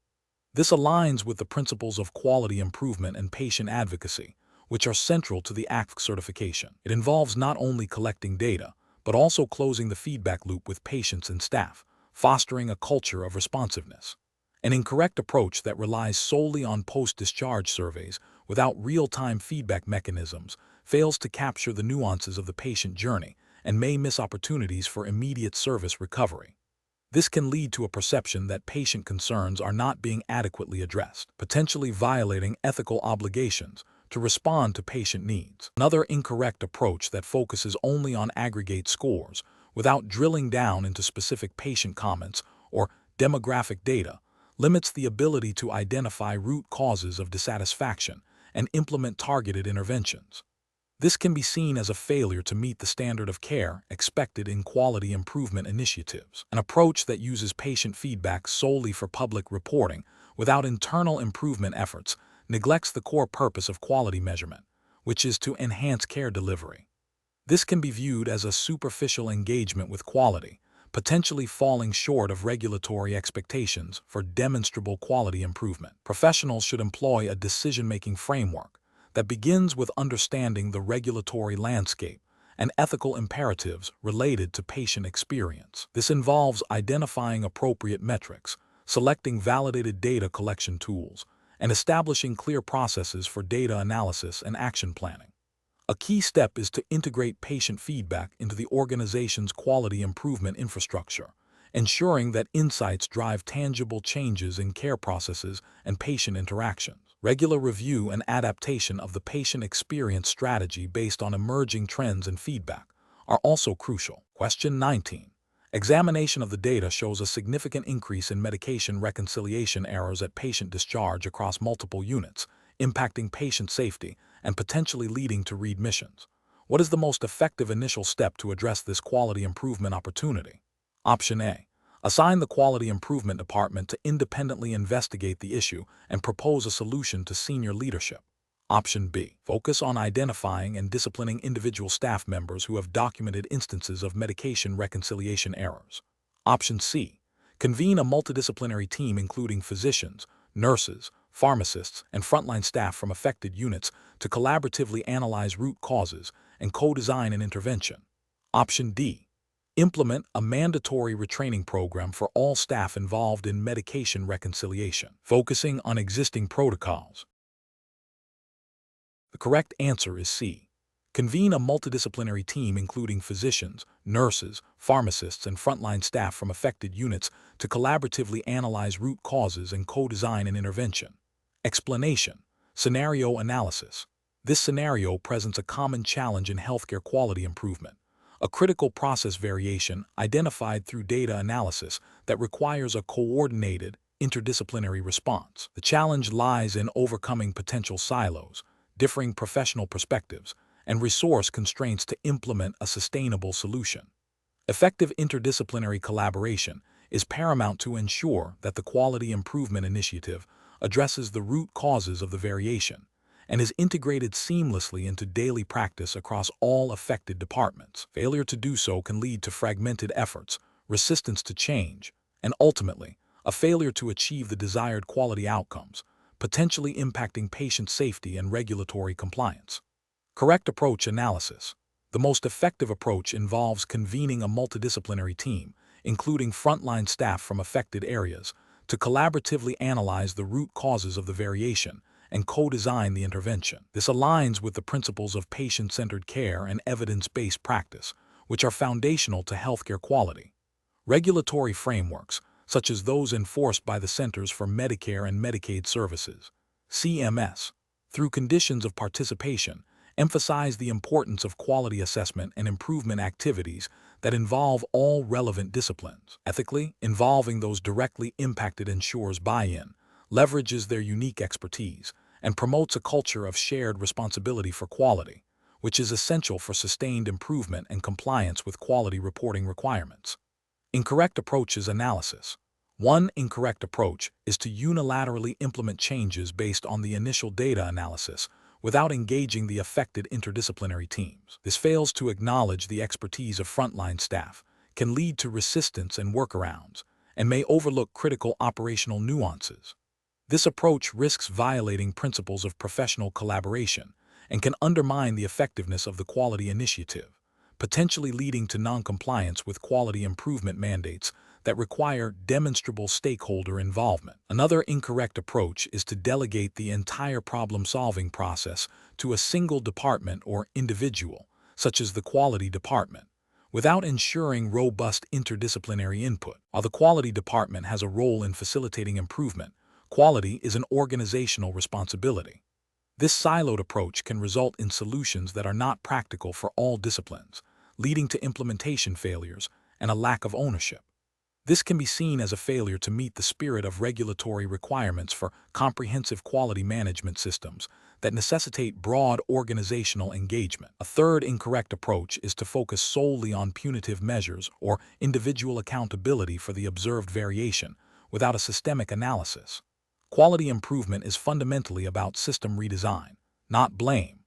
This aligns with the principles of quality improvement and patient advocacy, which are central to the ACPHQ certification. It involves not only collecting data, but also closing the feedback loop with patients and staff, fostering a culture of responsiveness. An incorrect approach that relies solely on post-discharge surveys without real-time feedback mechanisms fails to capture the nuances of the patient journey and may miss opportunities for immediate service recovery. This can lead to a perception that patient concerns are not being adequately addressed, potentially violating ethical obligations to respond to patient needs. Another incorrect approach that focuses only on aggregate scores without drilling down into specific patient comments or demographic data limits the ability to identify root causes of dissatisfaction and implement targeted interventions. This can be seen as a failure to meet the standard of care expected in quality improvement initiatives. An approach that uses patient feedback solely for public reporting without internal improvement efforts neglects the core purpose of quality measurement, which is to enhance care delivery. This can be viewed as a superficial engagement with quality, potentially falling short of regulatory expectations for demonstrable quality improvement. Professionals should employ a decision-making framework that begins with understanding the regulatory landscape and ethical imperatives related to patient experience. This involves identifying appropriate metrics, selecting validated data collection tools, and establishing clear processes for data analysis and action planning. A key step is to integrate patient feedback into the organization's quality improvement infrastructure, ensuring that insights drive tangible changes in care processes and patient interactions. Regular review and adaptation of the patient experience strategy based on emerging trends and feedback are also crucial. Question 19. Examination of the data shows a significant increase in medication reconciliation errors at patient discharge across multiple units, impacting patient safety and potentially leading to readmissions. What is the most effective initial step to address this quality improvement opportunity? Option A. Assign the Quality Improvement Department to independently investigate the issue and propose a solution to senior leadership. Option B. Focus on identifying and disciplining individual staff members who have documented instances of medication reconciliation errors. Option C. Convene a multidisciplinary team including physicians, nurses, pharmacists, and frontline staff from affected units to collaboratively analyze root causes and co-design an intervention. Option D. Implement a mandatory retraining program for all staff involved in medication reconciliation, focusing on existing protocols. The correct answer is C. Convene a multidisciplinary team including physicians, nurses, pharmacists, and frontline staff from affected units to collaboratively analyze root causes and co-design an intervention. Explanation. Scenario analysis. This scenario presents a common challenge in healthcare quality improvement, a critical process variation identified through data analysis that requires a coordinated, interdisciplinary response. The challenge lies in overcoming potential silos, differing professional perspectives, and resource constraints to implement a sustainable solution. Effective interdisciplinary collaboration is paramount to ensure that the quality improvement initiative addresses the root causes of the variation and is integrated seamlessly into daily practice across all affected departments. Failure to do so can lead to fragmented efforts, resistance to change, and ultimately, a failure to achieve the desired quality outcomes, potentially impacting patient safety and regulatory compliance. Correct approach analysis. The most effective approach involves convening a multidisciplinary team, including frontline staff from affected areas, to collaboratively analyze the root causes of the variation and co-design the intervention. This aligns with the principles of patient-centered care and evidence-based practice, which are foundational to healthcare quality. Regulatory frameworks, such as those enforced by the Centers for Medicare and Medicaid Services, CMS, through conditions of participation, emphasize the importance of quality assessment and improvement activities that involve all relevant disciplines. Ethically, involving those directly impacted ensures buy-in, leverages their unique expertise, and promotes a culture of shared responsibility for quality, which is essential for sustained improvement and compliance with quality reporting requirements. Incorrect approaches analysis. One incorrect approach is to unilaterally implement changes based on the initial data analysis without engaging the affected interdisciplinary teams. This fails to acknowledge the expertise of frontline staff, can lead to resistance and workarounds, and may overlook critical operational nuances. This approach risks violating principles of professional collaboration and can undermine the effectiveness of the quality initiative, potentially leading to noncompliance with quality improvement mandates that require demonstrable stakeholder involvement. Another incorrect approach is to delegate the entire problem-solving process to a single department or individual, such as the quality department, without ensuring robust interdisciplinary input. While the quality department has a role in facilitating improvement, quality is an organizational responsibility. This siloed approach can result in solutions that are not practical for all disciplines, leading to implementation failures and a lack of ownership. This can be seen as a failure to meet the spirit of regulatory requirements for comprehensive quality management systems that necessitate broad organizational engagement. A third incorrect approach is to focus solely on punitive measures or individual accountability for the observed variation without a systemic analysis. Quality improvement is fundamentally about system redesign, not blame.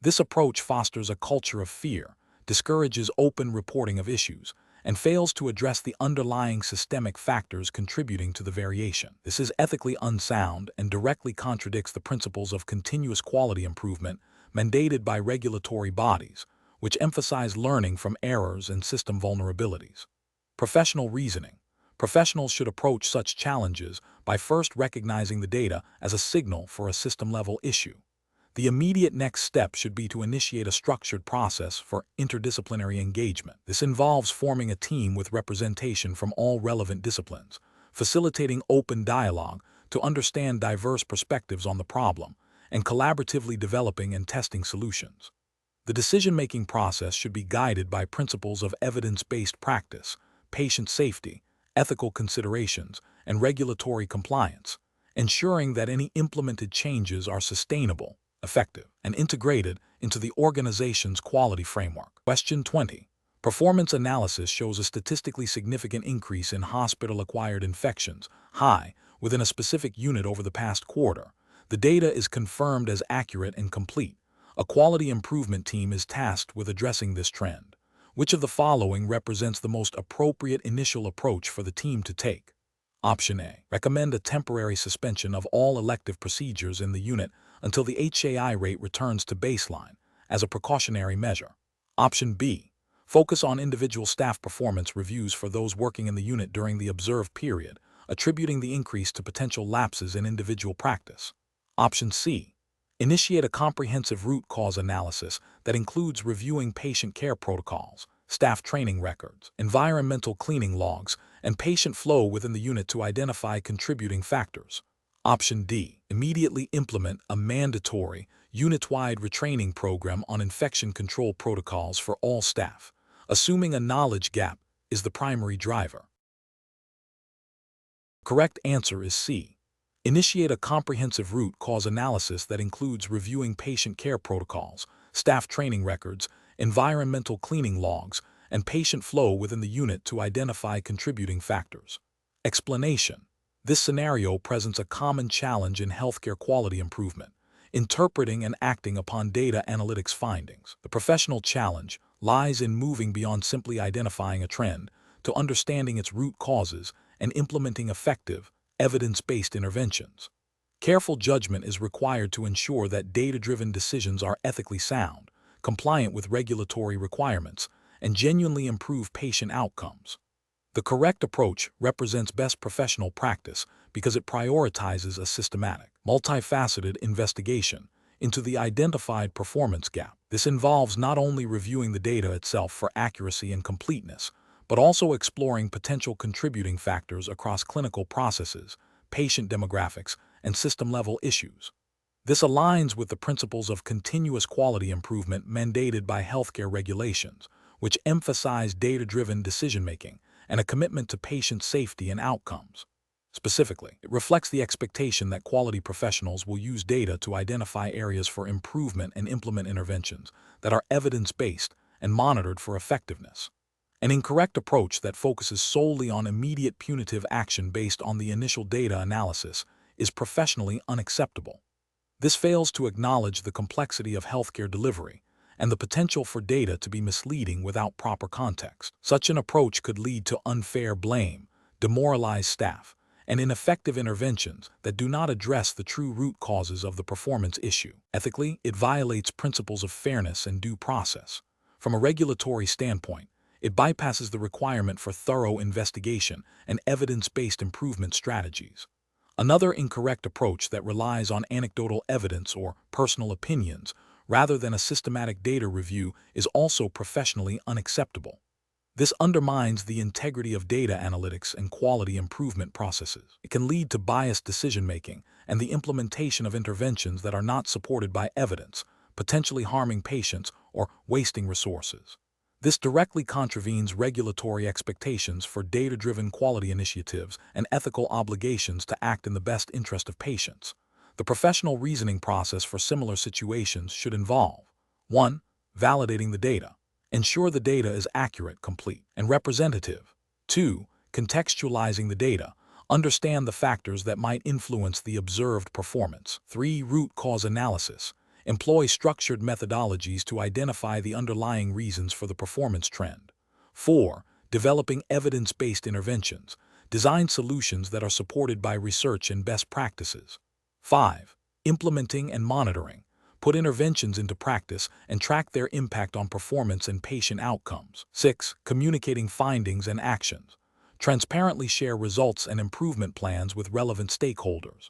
This approach fosters a culture of fear, discourages open reporting of issues, and fails to address the underlying systemic factors contributing to the variation. This is ethically unsound and directly contradicts the principles of continuous quality improvement mandated by regulatory bodies, which emphasize learning from errors and system vulnerabilities. Professional reasoning. Professionals should approach such challenges by first recognizing the data as a signal for a system-level issue. The immediate next step should be to initiate a structured process for interdisciplinary engagement. This involves forming a team with representation from all relevant disciplines, facilitating open dialogue to understand diverse perspectives on the problem, and collaboratively developing and testing solutions. The decision-making process should be guided by principles of evidence-based practice, patient safety, ethical considerations, and regulatory compliance, ensuring that any implemented changes are sustainable, effective, and integrated into the organization's quality framework. Question 20. Performance analysis shows a statistically significant increase in hospital-acquired infections, high, within a specific unit over the past quarter. The data is confirmed as accurate and complete. A quality improvement team is tasked with addressing this trend. Which of the following represents the most appropriate initial approach for the team to take? Option A. Recommend a temporary suspension of all elective procedures in the unit until the HAI rate returns to baseline, as a precautionary measure. Option B. Focus on individual staff performance reviews for those working in the unit during the observed period, attributing the increase to potential lapses in individual practice. Option C. Initiate a comprehensive root cause analysis that includes reviewing patient care protocols, staff training records, environmental cleaning logs, and patient flow within the unit to identify contributing factors. Option D. Immediately implement a mandatory, unit-wide retraining program on infection control protocols for all staff, assuming a knowledge gap is the primary driver. Correct answer is C. Initiate a comprehensive root cause analysis that includes reviewing patient care protocols, staff training records, environmental cleaning logs, and patient flow within the unit to identify contributing factors. Explanation. This scenario presents a common challenge in healthcare quality improvement, interpreting and acting upon data analytics findings. The professional challenge lies in moving beyond simply identifying a trend to understanding its root causes and implementing effective, evidence-based interventions. Careful judgment is required to ensure that data-driven decisions are ethically sound, compliant with regulatory requirements, and genuinely improve patient outcomes. The correct approach represents best professional practice because it prioritizes a systematic, multifaceted investigation into the identified performance gap. This involves not only reviewing the data itself for accuracy and completeness, but also exploring potential contributing factors across clinical processes, patient demographics, and system-level issues. This aligns with the principles of continuous quality improvement mandated by healthcare regulations, which emphasize data-driven decision-making and a commitment to patient safety and outcomes. Specifically, it reflects the expectation that quality professionals will use data to identify areas for improvement and implement interventions that are evidence-based and monitored for effectiveness. An incorrect approach that focuses solely on immediate punitive action based on the initial data analysis is professionally unacceptable. This fails to acknowledge the complexity of healthcare delivery and the potential for data to be misleading without proper context. Such an approach could lead to unfair blame, demoralized staff, and ineffective interventions that do not address the true root causes of the performance issue. Ethically, it violates principles of fairness and due process. From a regulatory standpoint, it bypasses the requirement for thorough investigation and evidence-based improvement strategies. Another incorrect approach that relies on anecdotal evidence or personal opinions rather than a systematic data review is also professionally unacceptable. This undermines the integrity of data analytics and quality improvement processes. It can lead to biased decision-making and the implementation of interventions that are not supported by evidence, potentially harming patients or wasting resources. This directly contravenes regulatory expectations for data-driven quality initiatives and ethical obligations to act in the best interest of patients. The professional reasoning process for similar situations should involve 1. Validating the data. Ensure the data is accurate, complete, and representative. 2. Contextualizing the data. Understand the factors that might influence the observed performance. 3. Root cause analysis. Employ structured methodologies to identify the underlying reasons for the performance trend. 4. Developing evidence-based interventions. Design solutions that are supported by research and best practices. 5. Implementing and monitoring. put interventions into practice, and track their impact on performance and patient outcomes. 6. Communicating findings and actions. Transparently share results and improvement plans with relevant stakeholders.